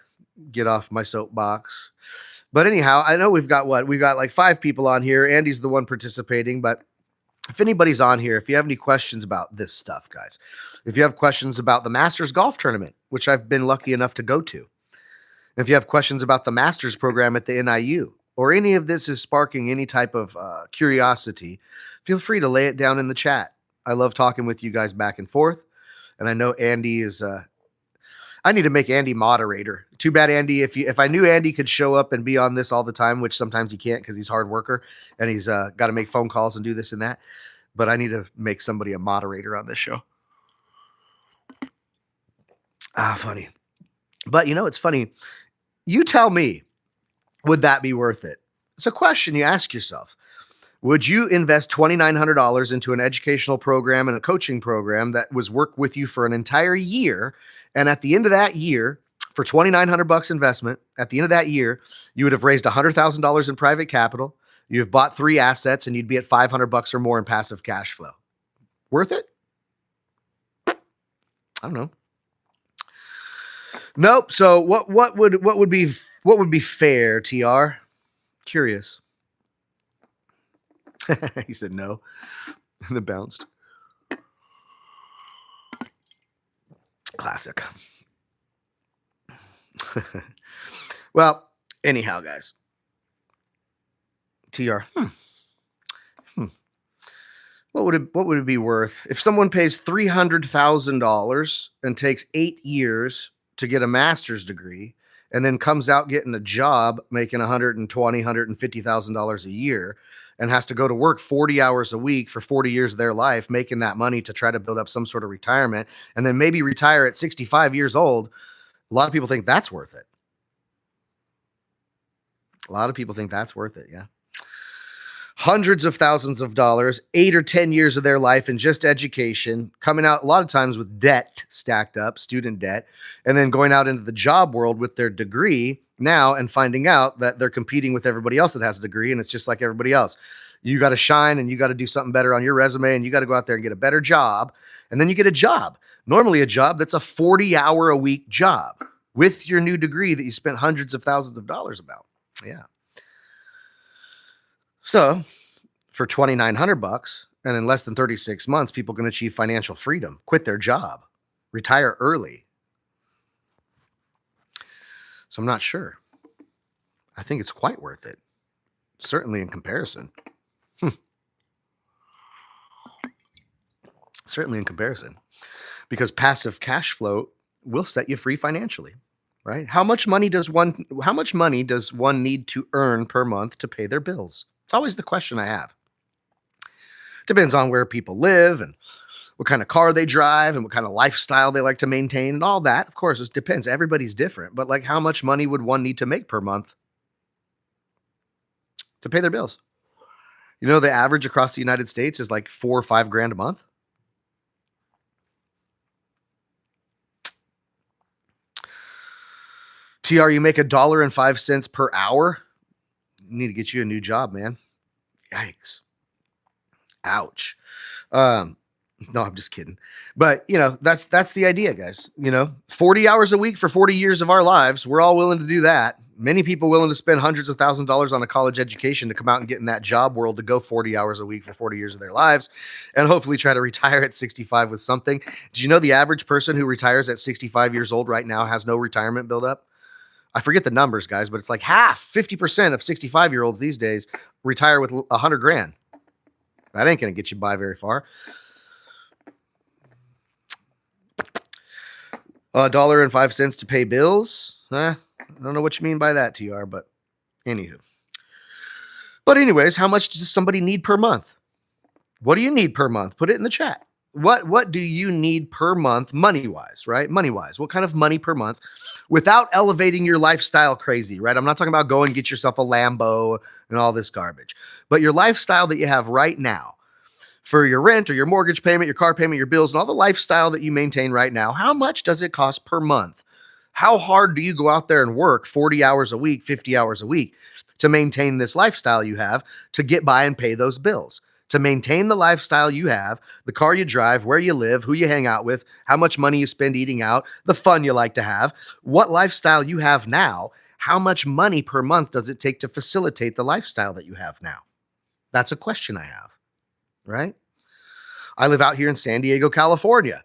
Get off my soapbox. But anyhow, I know we've got like 5 people on here. Andy's the one participating, but if anybody's on here, if you have any questions about this stuff, guys, if you have questions about the Masters golf tournament, which I've been lucky enough to go to, if you have questions about the Masters program at the NIU, or any of this is sparking any type of curiosity, feel free to lay it down in the chat. I love talking with you guys back and forth. And I know Andy is I need to make Andy moderator. Too bad, Andy. If I knew Andy could show up and be on this all the time, which sometimes he can't because he's a hard worker and he's got to make phone calls and do this and that. But I need to make somebody a moderator on this show. Funny. But it's funny. You tell me, would that be worth it? It's a question you ask yourself. Would you invest $2,900 into an educational program and a coaching program that was work with you for an entire year? And at the end of that year, for $2,900 investment, at the end of that year, you would have raised $100,000 in private capital. You have bought 3 assets, and you'd be at $500 or more in passive cash flow. Worth it? I don't know. Nope. So what would be fair, TR? Curious. He said no, and then bounced. Classic. Well, anyhow, guys. TR. What would it be worth if someone pays $300,000 and takes 8 years to get a master's degree, and then comes out getting a job making $150,000 a year, and has to go to work 40 hours a week for 40 years of their life, making that money to try to build up some sort of retirement, and then maybe retire at 65 years old? A lot of people think that's worth it. A lot of people think that's worth it. Yeah. Hundreds of thousands of dollars, 8 or 10 years of their life in just education, coming out a lot of times with debt stacked up, student debt, and then going out into the job world with their degree now and finding out that they're competing with everybody else that has a degree, and it's just like everybody else. You got to shine, and you got to do something better on your resume, and you got to go out there and get a better job, and then you get a job. Normally a job that's a 40-hour-a-week job with your new degree that you spent hundreds of thousands of dollars about. Yeah. So for $2,900 and in less than 36 months, people can achieve financial freedom, quit their job, retire early. So I'm not sure. I think it's quite worth it. Certainly in comparison. Certainly in comparison. Because passive cash flow will set you free financially, right? How much money does one need to earn per month to pay their bills? It's always the question I have. Depends on where people live and what kind of car they drive and what kind of lifestyle they like to maintain and all that. Of course, it depends. Everybody's different. But like, how much money would one need to make per month to pay their bills? You know, the average across the United States is like $4 or $5 grand a month. TR, you make $1.05 per hour. You need to get you a new job, man. Yikes. Ouch. No, I'm just kidding. But, you know, that's the idea, guys. You know, 40 hours a week for 40 years of our lives. We're all willing to do that. Many people willing to spend hundreds of thousands of dollars on a college education to come out and get in that job world to go 40 hours a week for 40 years of their lives and hopefully try to retire at 65 with something. Did you know the average person who retires at 65 years old right now has no retirement buildup? I forget the numbers, guys, but it's like half, 50% of 65-year-olds these days retire with 100 grand. That ain't going to get you by very far. $1.05 to pay bills. I don't know what you mean by that, TR, but anywho. But anyways, how much does somebody need per month? What do you need per month? Put it in the chat. What do you need per month, money-wise, right? Money-wise. What kind of money per month without elevating your lifestyle crazy, right? I'm not talking about go and get yourself a Lambo and all this garbage, but your lifestyle that you have right now for your rent or your mortgage payment, your car payment, your bills, and all the lifestyle that you maintain right now, how much does it cost per month? How hard do you go out there and work 40 hours a week, 50 hours a week to maintain this lifestyle you have to get by and pay those bills? To maintain the lifestyle you have, the car you drive, where you live, who you hang out with, how much money you spend eating out, the fun you like to have, what lifestyle you have now, how much money per month does it take to facilitate the lifestyle that you have now? That's a question I have, right? I live out here in San Diego, California,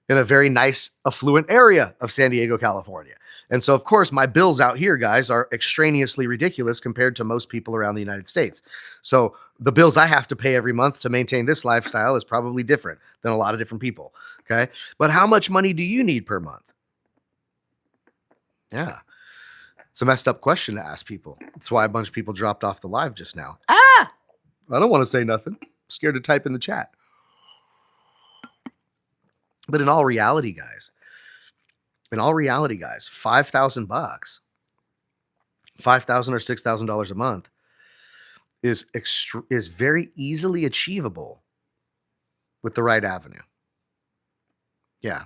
in a very nice, affluent area of San Diego, California. And so, of course, my bills out here, guys, are extraneously ridiculous compared to most people around the United States. So the bills I have to pay every month to maintain this lifestyle is probably different than a lot of different people. Okay. But how much money do you need per month? Yeah. It's a messed up question to ask people. That's why a bunch of people dropped off the live just now. I don't want to say nothing. I'm scared to type in the chat. But in all reality, guys, 5,000 bucks, $5,000 or $6,000 a month is very easily achievable with the right avenue. Yeah.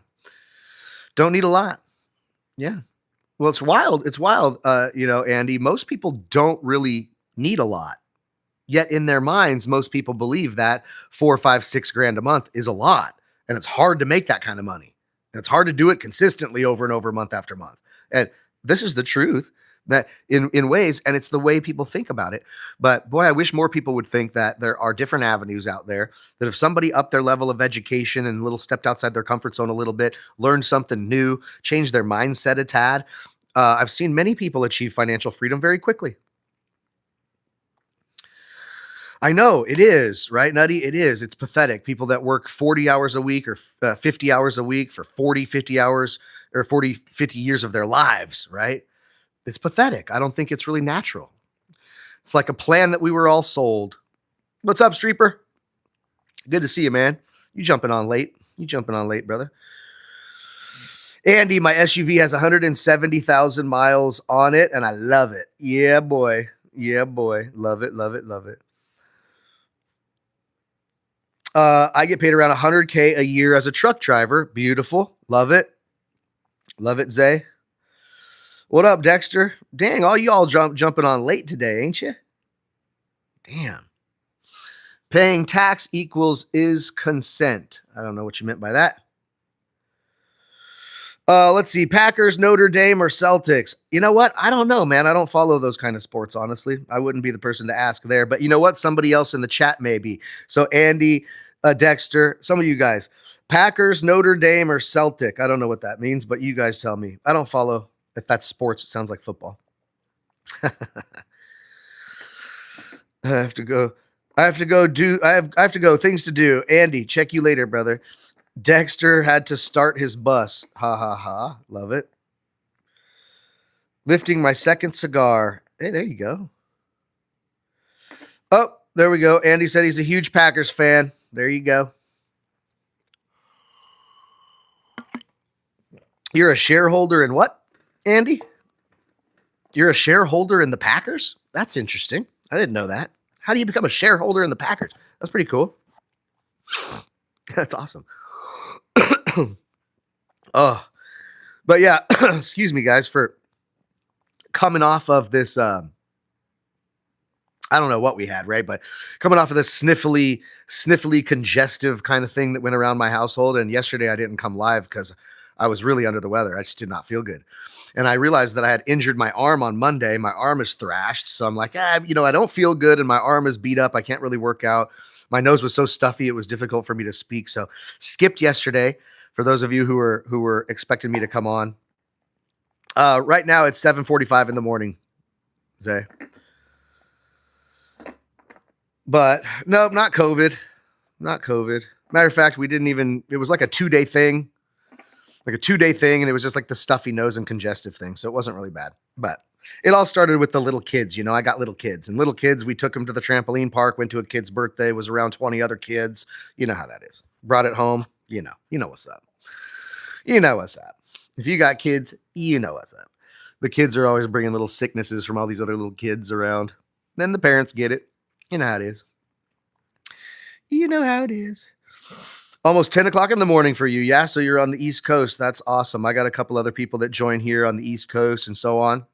Don't need a lot. Yeah. Well, it's wild. It's wild. Andy, most people don't really need a lot. Yet in their minds, most people believe that 4, 5, 6 grand a month is a lot. And it's hard to make that kind of money. And it's hard to do it consistently over and over, month after month. And this is the truth that in ways, and it's the way people think about it. But boy, I wish more people would think that there are different avenues out there, that if somebody upped their level of education and a little stepped outside their comfort zone a little bit, learned something new, changed their mindset a tad, I've seen many people achieve financial freedom very quickly. I know it is, right, Nutty? It is. It's pathetic. People that work 40 hours a week or 50 hours a week for 40, 50 hours or 40, 50 years of their lives, right? It's pathetic. I don't think it's really natural. It's like a plan that we were all sold. What's up, Streeper? Good to see you, man. You jumping on late, brother. Andy, my SUV has 170,000 miles on it, and I love it. Yeah, boy. Love it. I get paid around $100K a year as a truck driver. Beautiful. Love it, Zay. What up, Dexter? Dang, all y'all jumping on late today, ain't you? Damn. Paying tax equals is consent. I don't know what you meant by that. Let's see. Packers, Notre Dame, or Celtics? You know what? I don't know, man. I don't follow those kind of sports, honestly. I wouldn't be the person to ask there. But you know what? Somebody else in the chat maybe. So Andy, Dexter, some of you guys. Packers, Notre Dame, or Celtic? I don't know what that means, but you guys tell me. I don't follow. If that's sports, it sounds like football. I have to go. I have to go. Things to do. Andy, check you later, brother. Dexter had to start his bus. Ha ha ha. Love it. Lifting my second cigar. Hey, there you go. Oh, there we go. Andy said he's a huge Packers fan. There you go. You're a shareholder in what, Andy? You're a shareholder in the Packers? That's interesting. I didn't know that. How do you become a shareholder in the Packers? That's pretty cool. That's awesome. Oh, but yeah, excuse me, guys, for coming off of this. I don't know what we had, right? But coming off of this sniffly, congestive kind of thing that went around my household. And yesterday I didn't come live because I was really under the weather. I just did not feel good. And I realized that I had injured my arm on Monday. My arm is thrashed. So I'm like, I don't feel good. And my arm is beat up. I can't really work out. My nose was so stuffy, it was difficult for me to speak. So skipped yesterday for those of you who were expecting me to come on. Right now it's 7:45 in the morning, Zay. But no, not COVID. Not COVID. Matter of fact, it was like a 2-day thing. And it was just like the stuffy nose and congestive thing. So it wasn't really bad. But it all started with the little kids. I got little kids. And little kids, we took them to the trampoline park, went to a kid's birthday, was around 20 other kids. You know how that is. Brought it home. You know what's up. You know what's up. If you got kids, you know what's up. The kids are always bringing little sicknesses from all these other little kids around. Then the parents get it. You know how it is. You know how it is. Almost 10 o'clock in the morning for you. Yeah, so you're on the East Coast. That's awesome. I got a couple other people that join here on the East Coast and so on.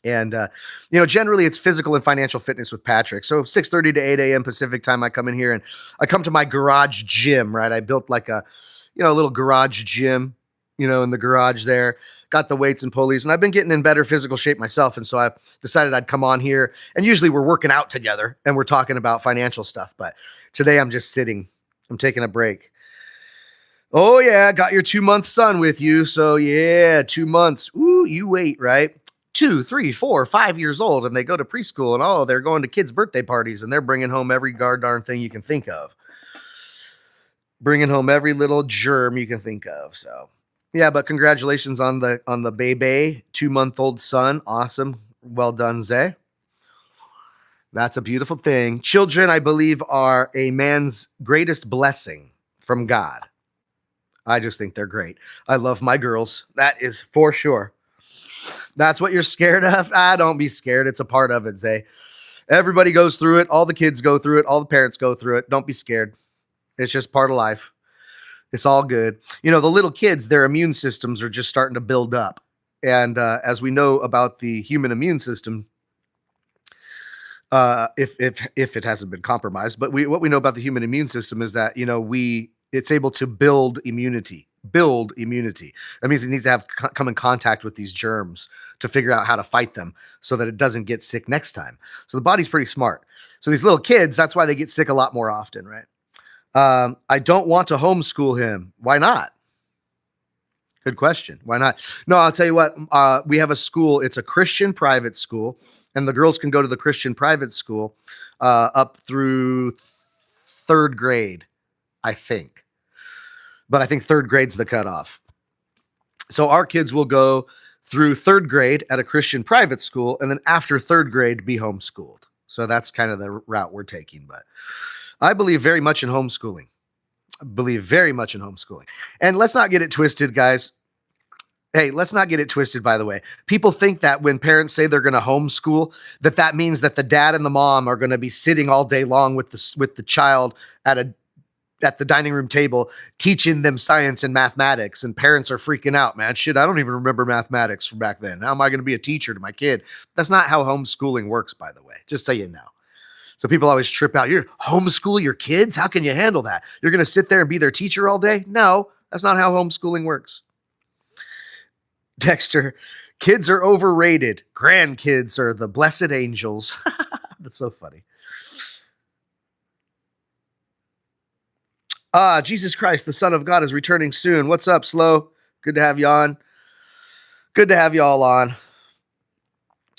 And, generally it's physical and financial fitness with Patrick. So 6:30 to 8 a.m. Pacific time, I come in here and I come to my garage gym, right? I built like a little garage gym, in the garage there. Got the weights and pulleys, and I've been getting in better physical shape myself. And so I decided I'd come on here, and usually we're working out together and we're talking about financial stuff. But today I'm just sitting. I'm taking a break. Oh yeah, got your 2-month son with you. So yeah, 2 months. Ooh, you wait, right? 2, 3, 4, 5 years old, and they go to preschool, and they're going to kids' birthday parties, and they're bringing home every darn thing you can think of. Bringing home every little germ you can think of. So yeah, but congratulations on the baby, 2-month-old son. Awesome. Well done, Zay. That's a beautiful thing. Children, I believe, are a man's greatest blessing from God. I just think they're great. I love my girls. That is for sure. That's what you're scared of? Don't be scared. It's a part of it, Zay. Everybody goes through it. All the kids go through it. All the parents go through it. Don't be scared. It's just part of life. It's all good. The little kids, their immune systems are just starting to build up. And as we know about the human immune system, if it hasn't been compromised, but what we know about the human immune system is that, it's able to build immunity. That means it needs to come in contact with these germs to figure out how to fight them so that it doesn't get sick next time. So the body's pretty smart. So these little kids, that's why they get sick a lot more often, right? I don't want to homeschool him. Why not? Good question. Why not? No, I'll tell you what. We have a school. It's a Christian private school, and the girls can go to the Christian private school up through 3rd grade, I think. But I think 3rd grade's the cutoff. So our kids will go through 3rd grade at a Christian private school, and then after 3rd grade, be homeschooled. So that's kind of the route we're taking. But I believe very much in homeschooling. And let's not get it twisted, guys. Hey, let's not get it twisted, by the way. People think that when parents say they're going to homeschool, that means that the dad and the mom are going to be sitting all day long with the child at the dining room table teaching them science and mathematics, and parents are freaking out, man. Shit, I don't even remember mathematics from back then. How am I going to be a teacher to my kid? That's not how homeschooling works, by the way, just so you know. So people always trip out. You're homeschool your kids? How can you handle that? You're going to sit there and be their teacher all day? No, that's not how homeschooling works. Dexter, kids are overrated. Grandkids are the blessed angels. That's so funny. Jesus Christ, the Son of God, is returning soon. What's up, Slow? Good to have you on. Good to have you all on.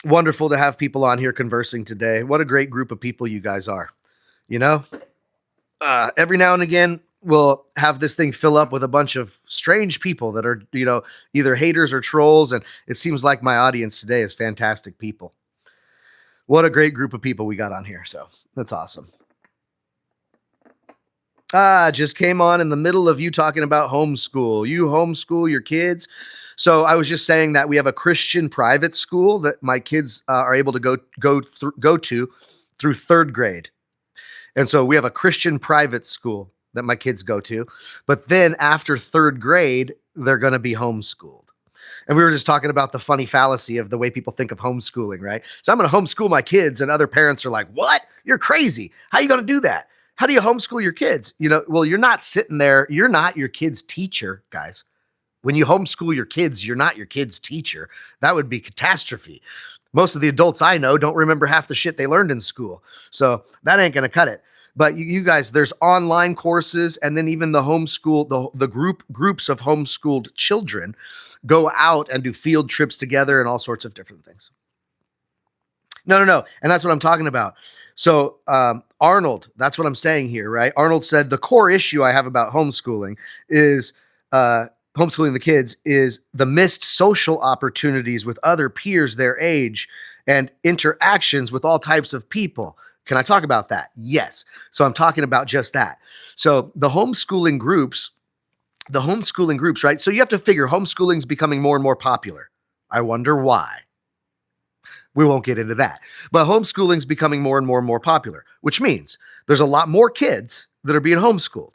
Wonderful to have people on here conversing today. What a great group of people you guys are. Every now and again, we'll have this thing fill up with a bunch of strange people that are, either haters or trolls. And it seems like my audience today is fantastic people. What a great group of people we got on here. So that's awesome. Just came on in the middle of you talking about homeschool. You homeschool your kids. So I was just saying that we have a Christian private school that my kids are able to go to through third grade. And so we have a Christian private school that my kids go to. But then after third grade, they're going to be homeschooled. And we were just talking about the funny fallacy of the way people think of homeschooling, right? So I'm going to homeschool my kids, and other parents are like, "What? You're crazy. How are you going to do that? How do you homeschool your kids?" Well, you're not sitting there. You're not your kid's teacher, guys. When you homeschool your kids, you're not your kid's teacher. That would be catastrophe. Most of the adults I know don't remember half the shit they learned in school. So that ain't going to cut it. But you guys, there's online courses, and then even the homeschool, the groups of homeschooled children go out and do field trips together and all sorts of different things. No. And that's what I'm talking about. So, Arnold, that's what I'm saying here, right? Arnold said the core issue I have about homeschooling is homeschooling the kids is the missed social opportunities with other peers their age and interactions with all types of people. Can I talk about that? Yes. So I'm talking about just that. So the homeschooling groups, right? So you have to figure homeschooling is becoming more and more popular. I wonder why. We won't get into that. But homeschooling is becoming more and more popular, which means there's a lot more kids that are being homeschooled.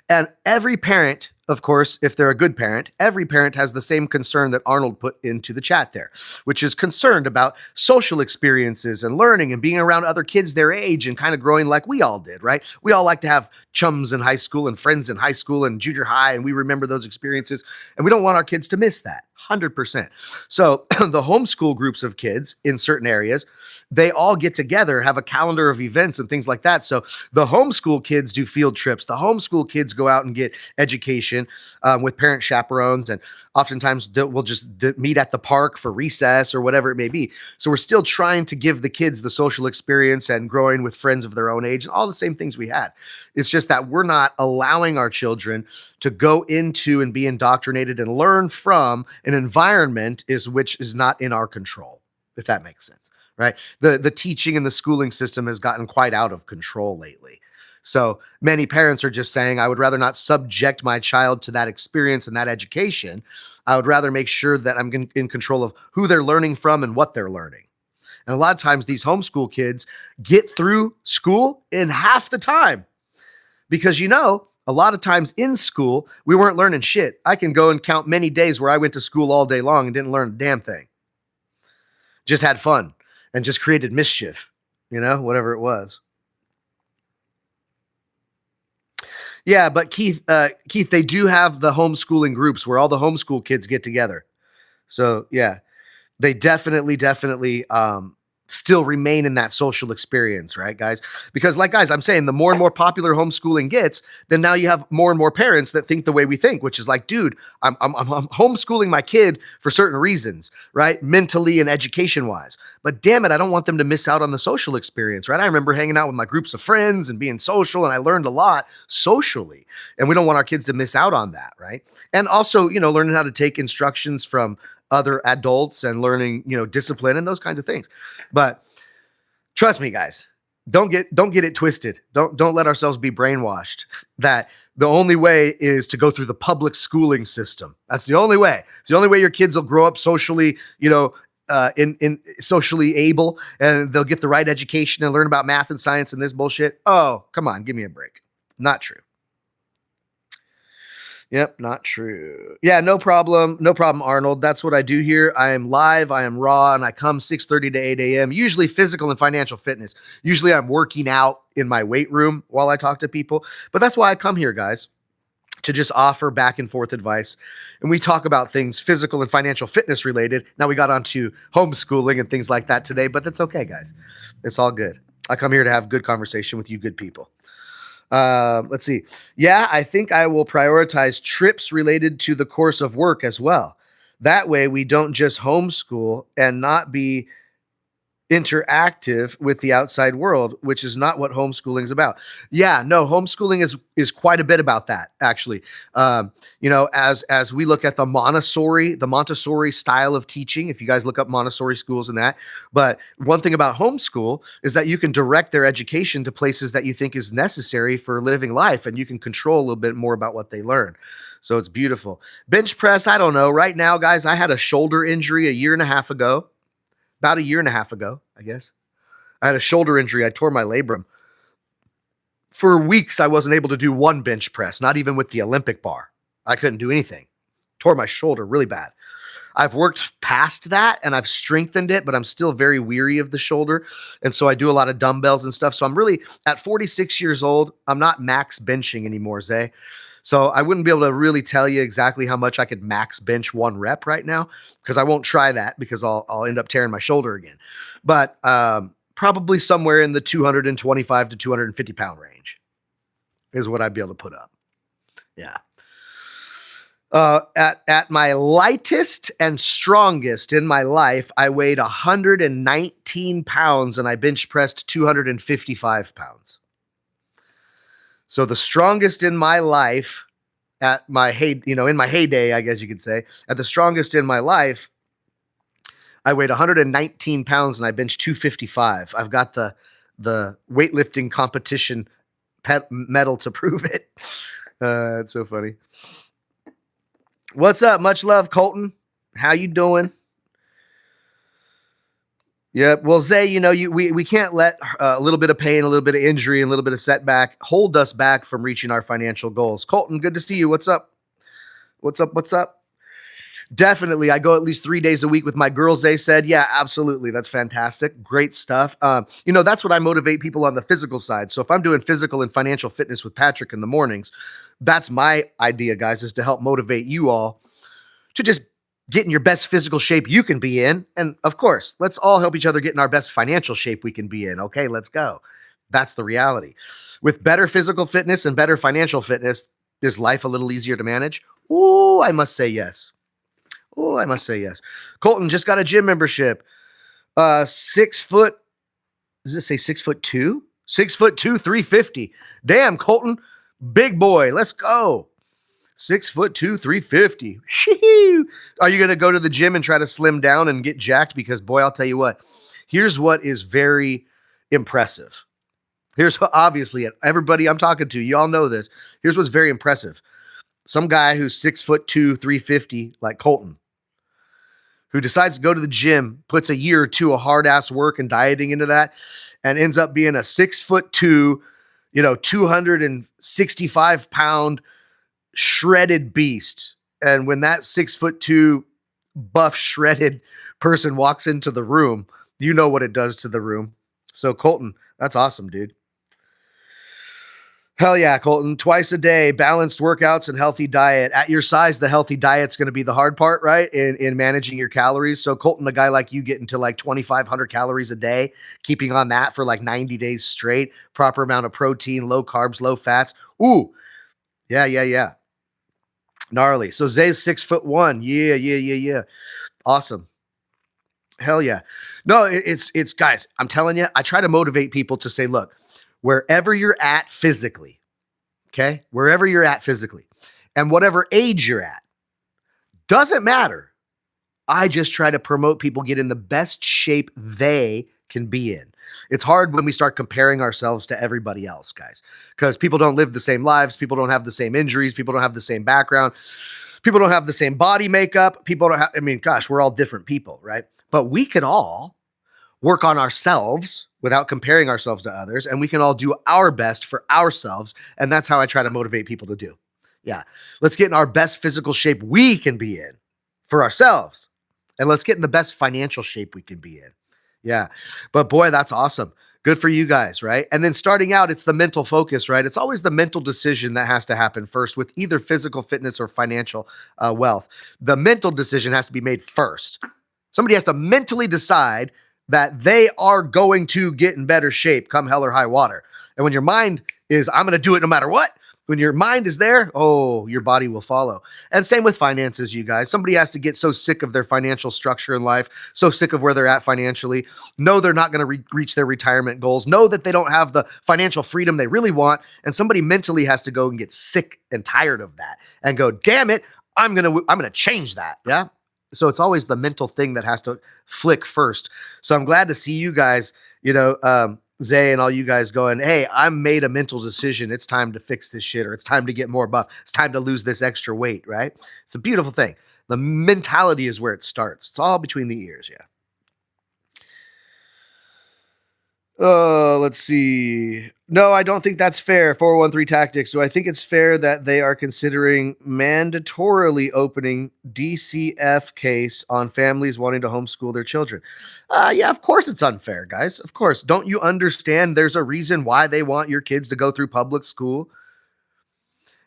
And every parent, of course, if they're a good parent, every parent has the same concern that Arnold put into the chat there, which is concerned about social experiences and learning and being around other kids their age and kind of growing like we all did, right? We all like to have chums in high school and friends in high school and junior high, and we remember those experiences, and we don't want our kids to miss that, 100%. So the homeschool groups of kids in certain areas, they all get together, have a calendar of events and things like that. So the homeschool kids do field trips. The homeschool kids go out and get education with parent chaperones. And oftentimes we'll just meet at the park for recess or whatever it may be. So we're still trying to give the kids the social experience and growing with friends of their own age and all the same things we had. It's just that we're not allowing our children to go into and be indoctrinated and learn from an environment which is not in our control, if that makes sense. Right. The teaching and the schooling system has gotten quite out of control lately. So many parents are just saying, I would rather not subject my child to that experience and that education. I would rather make sure that I'm in control of who they're learning from and what they're learning. And a lot of times these homeschool kids get through school in half the time because, a lot of times in school, we weren't learning shit. I can go and count many days where I went to school all day long and didn't learn a damn thing. Just had fun. And just created mischief, whatever it was. Yeah, but Keith, they do have the homeschooling groups where all the homeschool kids get together. So yeah, they definitely still remain in that social experience, right, guys? Because guys, I'm saying the more and more popular homeschooling gets, then now you have more and more parents that think the way we think, which is like, dude, I'm homeschooling my kid for certain reasons, right? Mentally and education wise. But damn it, I don't want them to miss out on the social experience, right? I remember hanging out with my groups of friends and being social, and I learned a lot socially. And we don't want our kids to miss out on that, right? And also, learning how to take instructions from other adults and learning, discipline and those kinds of things. But trust me, guys, don't get it twisted. Don't let ourselves be brainwashed that the only way is to go through the public schooling system. That's the only way. It's the only way your kids will grow up socially, in socially able, and they'll get the right education and learn about math and science and this bullshit. Oh, come on, give me a break. Not true. Yep, not true. Yeah, no problem, Arnold. That's what I do here. I am live, I am raw, and I come 6:30 to 8 a.m., usually physical and financial fitness. Usually I'm working out in my weight room while I talk to people, but that's why I come here, guys, to just offer back and forth advice. And we talk about things physical and financial fitness related. Now we got onto homeschooling and things like that today, but that's okay, guys. It's all good. I come here to have good conversation with you good people. Let's see. Yeah, I think I will prioritize trips related to the course of work as well. That way we don't just homeschool and not be interactive with the outside world, which is not what homeschooling is about. Yeah, no, homeschooling is quite a bit about that, actually. As we look at the Montessori style of teaching, if you guys look up Montessori schools and that, but one thing about homeschool is that you can direct their education to places that you think is necessary for living life, and you can control a little bit more about what they learn. So it's beautiful. Bench press, I don't know. Right now, guys, I had a shoulder injury a year and a half ago. About a year and a half ago, I guess. I had a shoulder injury. I tore my labrum. For weeks, I wasn't able to do one bench press, not even with the Olympic bar. I couldn't do anything. Tore my shoulder really bad. I've worked past that and I've strengthened it, but I'm still very weary of the shoulder. And so I do a lot of dumbbells and stuff. So I'm really, at 46 years old, I'm not max benching anymore, Zay. So I wouldn't be able to really tell you exactly how much I could max bench one rep right now, because I won't try that because I'll end up tearing my shoulder again. But probably somewhere in the 225 to 250 pound range is what I'd be able to put up. Yeah. At my lightest and strongest in my life, I weighed 119 pounds and I bench pressed 255 pounds. So the strongest in my life at my in my heyday, I guess you could say, at the strongest in my life, I weighed 119 pounds and I benched 255. I've got the weightlifting competition medal to prove it. It's so funny. What's up? Much love, Colton. How you doing? Yeah, well, Zay, we can't let a little bit of pain, a little bit of injury, and a little bit of setback hold us back from reaching our financial goals. Colton, good to see you. What's up? What's up? What's up? Definitely. I go at least 3 days a week with my girls, Zay said. Yeah, absolutely. That's fantastic. Great stuff. That's what I motivate people on the physical side. So if I'm doing physical and financial fitness with Patrick in the mornings, that's my idea, guys, is to help motivate you all to just get in your best physical shape you can be in. And of course, let's all help each other get in our best financial shape we can be in. Okay, let's go. That's the reality. With better physical fitness and better financial fitness, is life a little easier to manage? Oh, I must say yes. Oh, I must say yes. Colton just got a gym membership. 6 foot, does it say 6'2"? 6'2", 350. Damn, Colton, big boy. Let's go. 6'2", 350. Shoo! Are you going to go to the gym and try to slim down and get jacked? Because boy, I'll tell you what, here's what is very impressive. Here's obviously everybody I'm talking to, you all know this. Here's what's very impressive. Some guy who's 6'2", 350, like Colton, who decides to go to the gym, puts a year or two of hard ass work and dieting into that, and ends up being a 6'2", 265 pound shredded beast. And when that 6'2" buff shredded person walks into the room, you know what it does to the room. So Colton, that's awesome, dude. Hell yeah, Colton. Twice a day, balanced workouts and healthy diet. At your size, the healthy diet's going to be the hard part, right? In managing your calories. So Colton, a guy like you getting to like 2,500 calories a day, keeping on that for like 90 days straight, proper amount of protein, low carbs, low fats. Ooh, yeah. Gnarly. So Zay's 6'1". Yeah. Awesome. Hell yeah. No, it's guys, I'm telling you, I try to motivate people to say, look, wherever you're at physically, okay? Wherever you're at physically, and whatever age you're at, doesn't matter. I just try to promote people get in the best shape they can be in. It's hard when we start comparing ourselves to everybody else, guys, because people don't live the same lives. People don't have the same injuries. People don't have the same background. People don't have the same body makeup. People don't have, gosh, we're all different people, right? But we could all work on ourselves without comparing ourselves to others, and we can all do our best for ourselves, and that's how I try to motivate people to do. Yeah, let's get in our best physical shape we can be in for ourselves, and let's get in the best financial shape we can be in. Yeah, but boy, that's awesome. Good for you guys, right? And then starting out, it's the mental focus, right? It's always the mental decision that has to happen first with either physical fitness or financial wealth. The mental decision has to be made first. Somebody has to mentally decide that they are going to get in better shape come hell or high water. And when your mind is, I'm going to do it no matter what, When your mind is there, oh, your body will follow. And same with finances, you guys. Somebody has to get so sick of their financial structure in life, so sick of where they're at financially, know they're not going to reach their retirement goals, know that they don't have the financial freedom they really want, and somebody mentally has to go and get sick and tired of that and go, damn it, I'm gonna change that. Yeah. So it's always the mental thing that has to flick first. So I'm glad to see you guys, Zay and all you guys going, hey, I made a mental decision. It's time to fix this shit, or it's time to get more buff. It's time to lose this extra weight, right? It's a beautiful thing. The mentality is where it starts. It's all between the ears, yeah. Let's see. No, I don't think that's fair. 413 Tactics. So I think it's fair that they are considering mandatorily opening DCF case on families wanting to homeschool their children. Yeah, of course it's unfair, guys. Of course. Don't you understand there's a reason why they want your kids to go through public school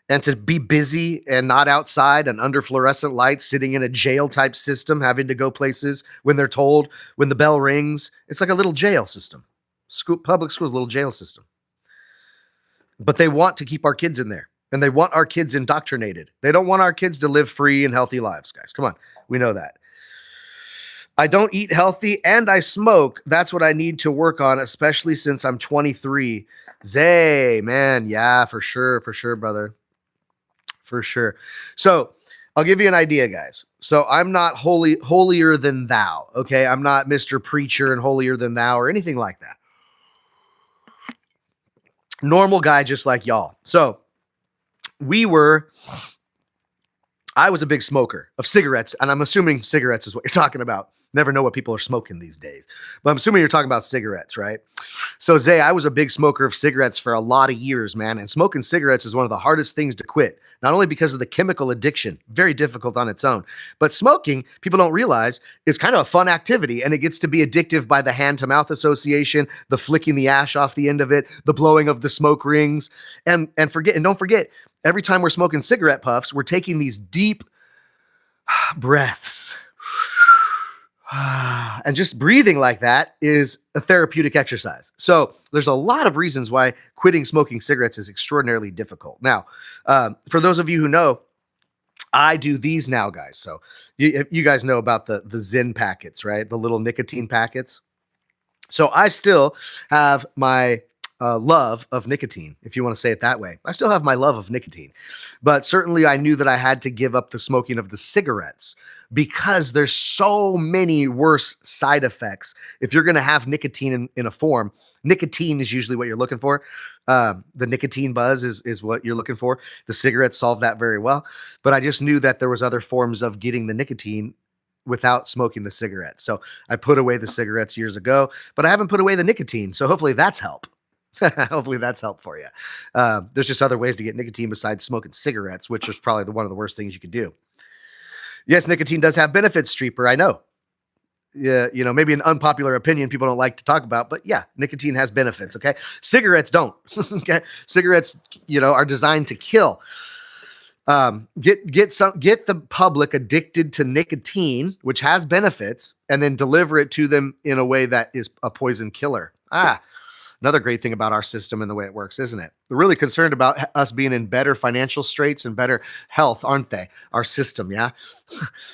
and to be busy and not outside and under fluorescent lights, sitting in a jail type system, having to go places when they're told, when the bell rings? It's like a little jail system. Public school is a little jail system. But they want to keep our kids in there, and they want our kids indoctrinated. They don't want our kids to live free and healthy lives, guys. Come on. We know that. I don't eat healthy and I smoke. That's what I need to work on, especially since I'm 23. Zay, man. Yeah, for sure, brother. For sure. So I'll give you an idea, guys. So I'm not holier than thou. Okay. I'm not Mr. Preacher and holier than thou or anything like that. Normal guy just like y'all. So I was a big smoker of cigarettes, and I'm assuming cigarettes is what you're talking about. Never know what people are smoking these days, but I'm assuming you're talking about cigarettes, right? So Zay, I was a big smoker of cigarettes for a lot of years, man. And smoking cigarettes is one of the hardest things to quit, not only because of the chemical addiction, very difficult on its own, but smoking, people don't realize, is kind of a fun activity, and it gets to be addictive by the hand to mouth association, the flicking the ash off the end of it, the blowing of the smoke rings, and don't forget, every time we're smoking cigarette puffs, we're taking these deep breaths. And just breathing like that is a therapeutic exercise. So there's a lot of reasons why quitting smoking cigarettes is extraordinarily difficult. Now, for those of you who know, I do these now, guys. So you guys know about the Zyn packets, right? The little nicotine packets. So I still have my love of nicotine, if you want to say it that way. I still have my love of nicotine, but certainly I knew that I had to give up the smoking of the cigarettes because there's so many worse side effects. If you're going to have nicotine in a form, nicotine is usually what you're looking for. The nicotine buzz is what you're looking for. The cigarettes solve that very well, but I just knew that there was other forms of getting the nicotine without smoking the cigarettes. So I put away the cigarettes years ago, but I haven't put away the nicotine. So hopefully that's help. Hopefully that's help for you. There's just other ways to get nicotine besides smoking cigarettes, which is probably one of the worst things you could do. Yes, nicotine does have benefits, Streeper. I know. Yeah, maybe an unpopular opinion people don't like to talk about, but yeah, nicotine has benefits. Okay, cigarettes don't. Okay, cigarettes, are designed to kill. Get the public addicted to nicotine, which has benefits, and then deliver it to them in a way that is a poison killer. Another great thing about our system and the way it works, isn't it? They're really concerned about us being in better financial straits and better health, aren't they? Our system, yeah?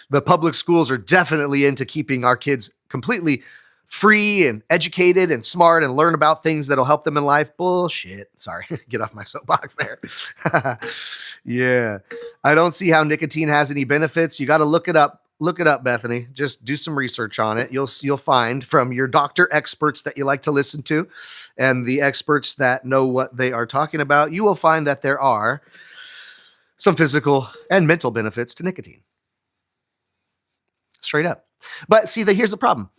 The public schools are definitely into keeping our kids completely free and educated and smart and learn about things that'll help them in life. Bullshit. Sorry, get off my soapbox there. Yeah. I don't see how nicotine has any benefits. You got to look it up. Look it up, Bethany. Just do some research on it. You'll find from your doctor experts that you like to listen to and the experts that know what they are talking about, you will find that there are some physical and mental benefits to nicotine. Straight up. But see, here's the problem.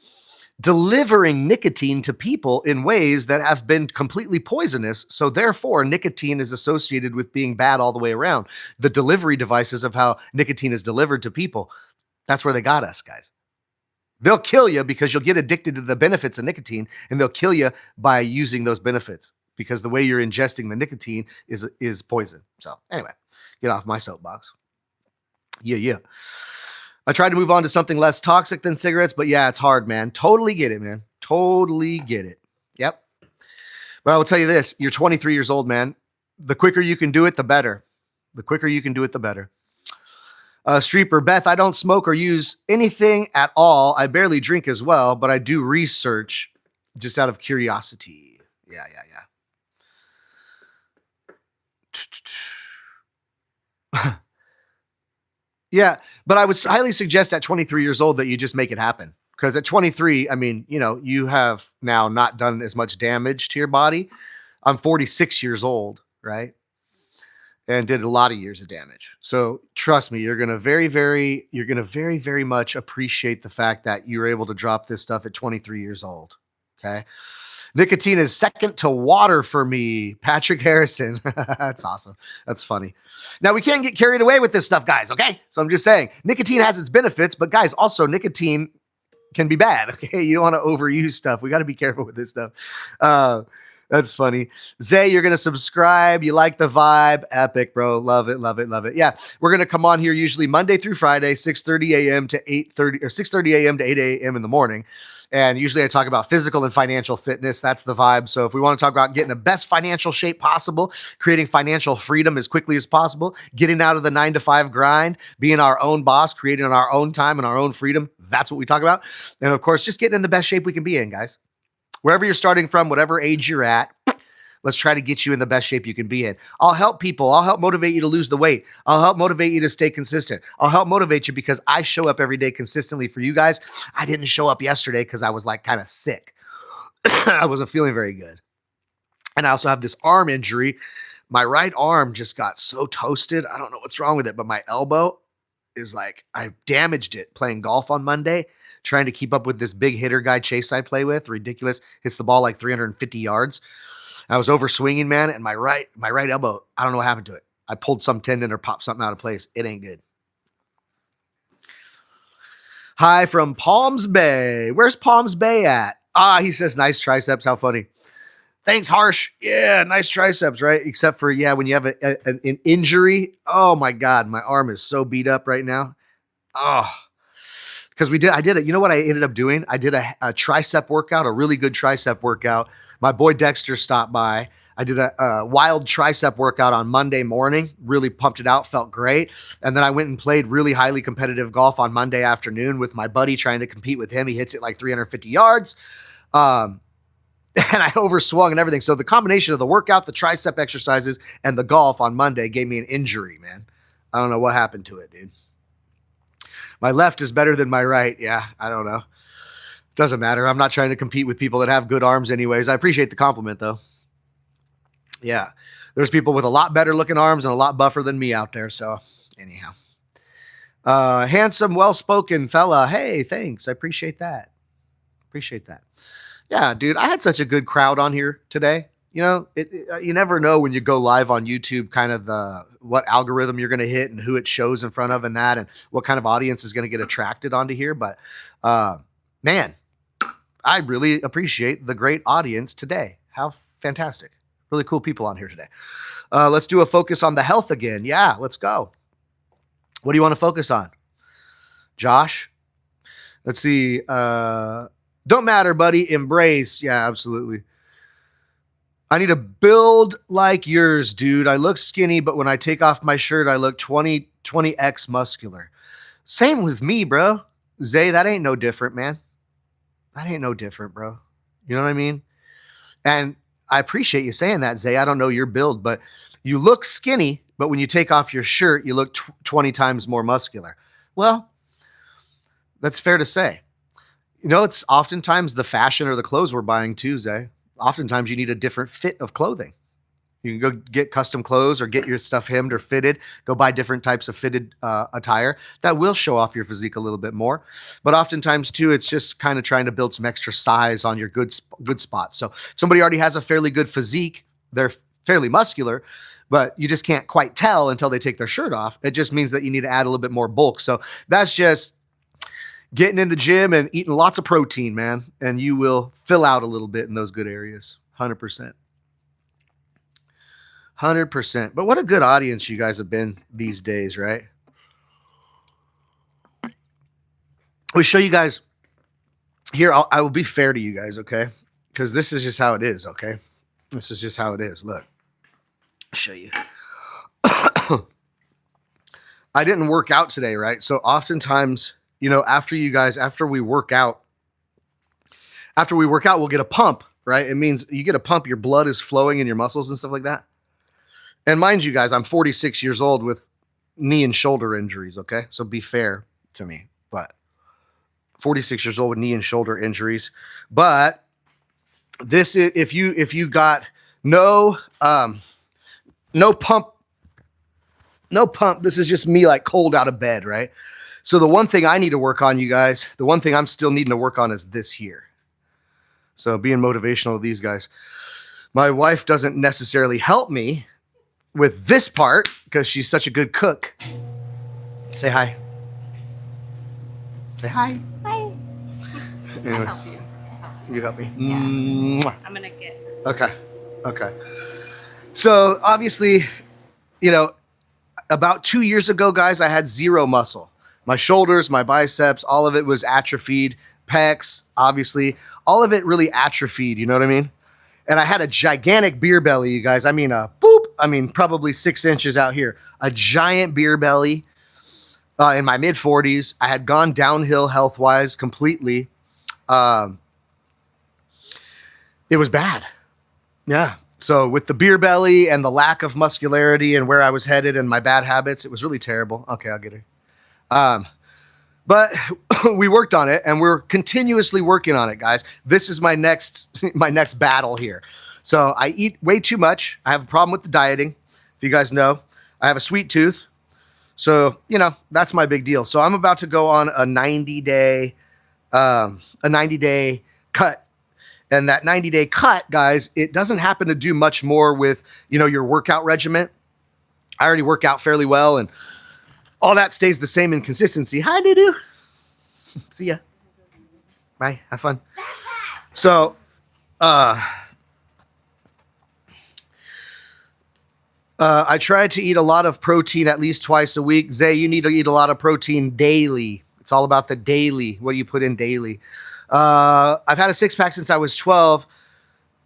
Delivering nicotine to people in ways that have been completely poisonous. So therefore, nicotine is associated with being bad all the way around. The delivery devices of how nicotine is delivered to people, that's where they got us, guys. They'll kill you because you'll get addicted to the benefits of nicotine, and they'll kill you by using those benefits because the way you're ingesting the nicotine is poison. So anyway, get off my soapbox. Yeah. I tried to move on to something less toxic than cigarettes, but yeah, it's hard, man. Totally get it, man. Totally get it. Yep. But I will tell you this. You're 23 years old, man. The quicker you can do it, the better. The quicker you can do it, the better. Streeper, Beth, I don't smoke or use anything at all. I barely drink as well, but I do research just out of curiosity. Yeah. Yeah, but I would highly suggest at 23 years old that you just make it happen. Because at 23, I mean, you have now not done as much damage to your body. I'm 46 years old, right? And did a lot of years of damage. So trust me, you're gonna very, very much appreciate the fact that you were able to drop this stuff at 23 years old. Okay. Nicotine is second to water for me. Patrick Harrison. That's awesome. That's funny. Now, we can't get carried away with this stuff, guys, okay? So I'm just saying, nicotine has its benefits, but guys, also nicotine can be bad, okay? You don't want to overuse stuff. We got to be careful with this stuff. That's funny. Zay, you're going to subscribe. You like the vibe. Epic, bro. Love it, love it, love it. Yeah, we're going to come on here usually Monday through Friday, 6:30 a.m. to 8:30 or 6:30 a.m. to 8 a.m. in the morning. And usually I talk about physical and financial fitness. That's the vibe. So if we want to talk about getting the best financial shape possible, creating financial freedom as quickly as possible, getting out of the 9-to-5 grind, being our own boss, creating our own time and our own freedom, that's what we talk about. And of course, just getting in the best shape we can be in, guys. Wherever you're starting from, whatever age you're at, let's try to get you in the best shape you can be in. I'll help people. I'll help motivate you to lose the weight. I'll help motivate you to stay consistent. I'll help motivate you because I show up every day consistently for you guys. I didn't show up yesterday because I was like kind of sick. I wasn't feeling very good. And I also have this arm injury. My right arm just got so toasted. I don't know what's wrong with it, but my elbow is like, I damaged it playing golf on Monday, trying to keep up with this big hitter guy Chase I play with. Ridiculous. Hits the ball like 350 yards. I was over swinging, man, and my right elbow, I don't know what happened to it. I pulled some tendon or popped something out of place. It ain't good. Hi from Palms Bay. Where's Palms Bay at? He says, nice triceps. How funny. Thanks, Harsh. Yeah, nice triceps, right? Except for, when you have an injury. Oh, my God. My arm is so beat up right now. Oh, because I did it. You know what I ended up doing? I did a tricep workout, a really good tricep workout. My boy Dexter stopped by. I did a wild tricep workout on Monday morning, really pumped it out, felt great. And then I went and played really highly competitive golf on Monday afternoon with my buddy trying to compete with him. He hits it like 350 yards. And I overswung and everything. So the combination of the workout, the tricep exercises, and the golf on Monday gave me an injury, man. I don't know what happened to it, dude. My left is better than my right. Yeah, I don't know. Doesn't matter. I'm not trying to compete with people that have good arms anyways. I appreciate the compliment, though. Yeah, there's people with a lot better looking arms and a lot buffer than me out there. So anyhow, handsome, well-spoken fella. Hey, thanks. I appreciate that. Appreciate that. Yeah, dude, I had such a good crowd on here today. You never know when you go live on YouTube, kind of what algorithm you're going to hit and who it shows in front of and that, and what kind of audience is going to get attracted onto here. But man, I really appreciate the great audience today. How fantastic. Really cool people on here today. Let's do a focus on the health again. Yeah, let's go. What do you want to focus on? Josh? Let's see. Don't matter, buddy. Embrace. Yeah, absolutely. I need a build like yours, dude. I look skinny, but when I take off my shirt, I look 20x muscular. Same with me, bro. Zay, that ain't no different, man. That ain't no different, bro. You know what I mean? And I appreciate you saying that, Zay. I don't know your build, but you look skinny, but when you take off your shirt, you look 20 times more muscular. Well, that's fair to say. It's oftentimes the fashion or the clothes we're buying too, Zay. Oftentimes you need a different fit of clothing. You can go get custom clothes or get your stuff hemmed or fitted. Go buy different types of fitted attire that will show off your physique a little bit more. But oftentimes too, it's just kind of trying to build some extra size on your good spots. So if somebody already has a fairly good physique, they're fairly muscular, but you just can't quite tell until they take their shirt off. It just means that you need to add a little bit more bulk. So that's just getting in the gym and eating lots of protein, man. And you will fill out a little bit in those good areas. 100%. 100%. But what a good audience you guys have been these days, right? We show you guys here. I will be fair to you guys, okay? Because this is just how it is, okay? This is just how it is. Look. show you. I didn't work out today, right? So oftentimes, after we work out, we'll get a pump, right? It means you get a pump, your blood is flowing in your muscles and stuff like that. And mind you guys, I'm 46 years old with knee and shoulder injuries, okay? So be fair to me, but 46 years old with knee and shoulder injuries. But this is, if you got no pump, this is just me like cold out of bed, right? So the one thing I need to work on, you guys, the one thing I'm still needing to work on is this here. So being motivational to these guys. My wife doesn't necessarily help me with this part because she's such a good cook. Say hi. Say hi. Hi. Anyway, I'll help you. you help me. Yeah. Mwah. I'm gonna get. Okay. So obviously, about 2 years ago, guys, I had zero muscle. My shoulders, my biceps, all of it was atrophied. Pecs, obviously, all of it really atrophied. You know what I mean? And I had a gigantic beer belly, you guys. I mean, probably 6 inches out here. A giant beer belly in my mid 40s. I had gone downhill health-wise completely. It was bad. Yeah. So with the beer belly and the lack of muscularity and where I was headed and my bad habits, it was really terrible. Okay, I'll get her. But we worked on it and we're continuously working on it, guys. This is my next battle here. So I eat way too much. I have a problem with the dieting. If you guys know, I have a sweet tooth. So, that's my big deal. So I'm about to go on a 90-day cut. And that 90-day cut, guys, it doesn't happen to do much more with, your workout regimen. I already work out fairly well and all that stays the same in consistency. Hi, Dudu. See ya. Bye. Have fun. So, I try to eat a lot of protein at least twice a week. Zay, you need to eat a lot of protein daily. It's all about the daily, what you put in daily. I've had a 6-pack since I was 12.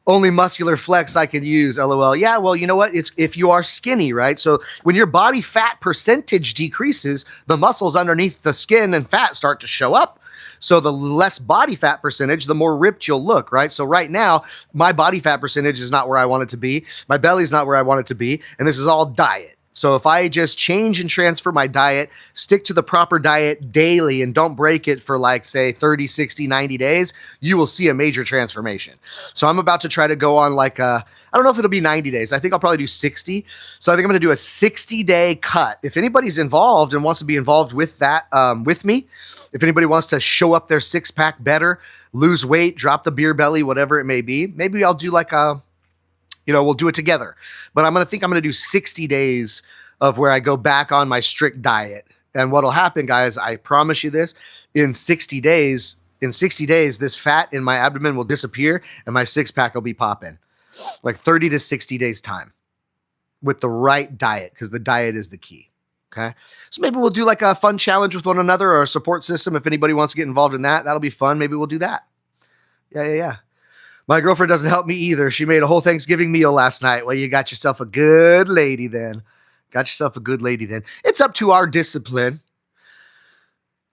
Only muscular flex I can use, LOL. Yeah, well, you know what? It's if you are skinny, right? So when your body fat percentage decreases, the muscles underneath the skin and fat start to show up. So the less body fat percentage, the more ripped you'll look, right? So right now, my body fat percentage is not where I want it to be. My belly's not where I want it to be. And this is all diet. So if I just change and transfer my diet, stick to the proper diet daily and don't break it for like, say, 30, 60, 90 days, you will see a major transformation. So I'm about to try to go on like, I don't know if it'll be 90 days. I think I'll probably do 60. So I think I'm going to do a 60-day cut. If anybody's involved and wants to be involved with that, with me, if anybody wants to show up their 6-pack better, lose weight, drop the beer belly, whatever it may be, maybe I'll do like a, we'll do it together. But I'm going to do 60 days of where I go back on my strict diet. And what'll happen, guys, I promise you this, in 60 days, this fat in my abdomen will disappear and my 6-pack will be popping. Like 30 to 60 days time with the right diet, because the diet is the key. Okay. So maybe we'll do like a fun challenge with one another or a support system. If anybody wants to get involved in that, that'll be fun. Maybe we'll do that. Yeah. My girlfriend doesn't help me either. She made a whole Thanksgiving meal last night. Well, you got yourself a good lady then. It's up to our discipline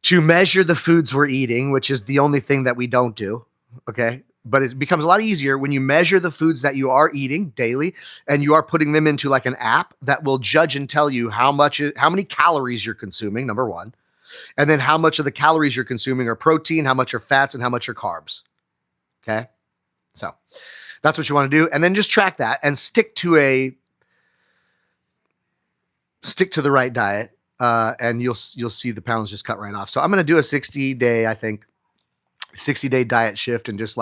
to measure the foods we're eating, which is the only thing that we don't do. Okay. But it becomes a lot easier when you measure the foods that you are eating daily and you are putting them into like an app that will judge and tell you how many calories you're consuming, number one, and then how much of the calories you're consuming are protein, how much are fats, and how much are carbs. Okay. So that's what you want to do. And then just track that and stick to the right diet. And you'll see the pounds just cut right off. So I'm going to do a 60-day diet shift and just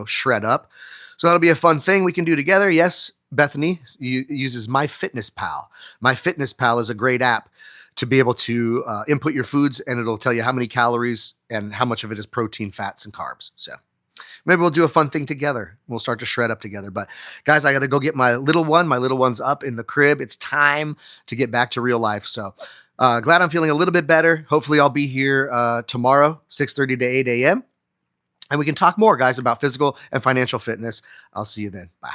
shred up. So that'll be a fun thing we can do together. Yes, Bethany uses MyFitnessPal. MyFitnessPal is a great app to be able to input your foods and it'll tell you how many calories and how much of it is protein, fats, and carbs. So maybe we'll do a fun thing together. We'll start to shred up together. But guys, I got to go get my little one. My little one's up in the crib. It's time to get back to real life. So glad I'm feeling a little bit better. Hopefully I'll be here tomorrow, 6:30 to 8 a.m. And we can talk more, guys, about physical and financial fitness. I'll see you then. Bye.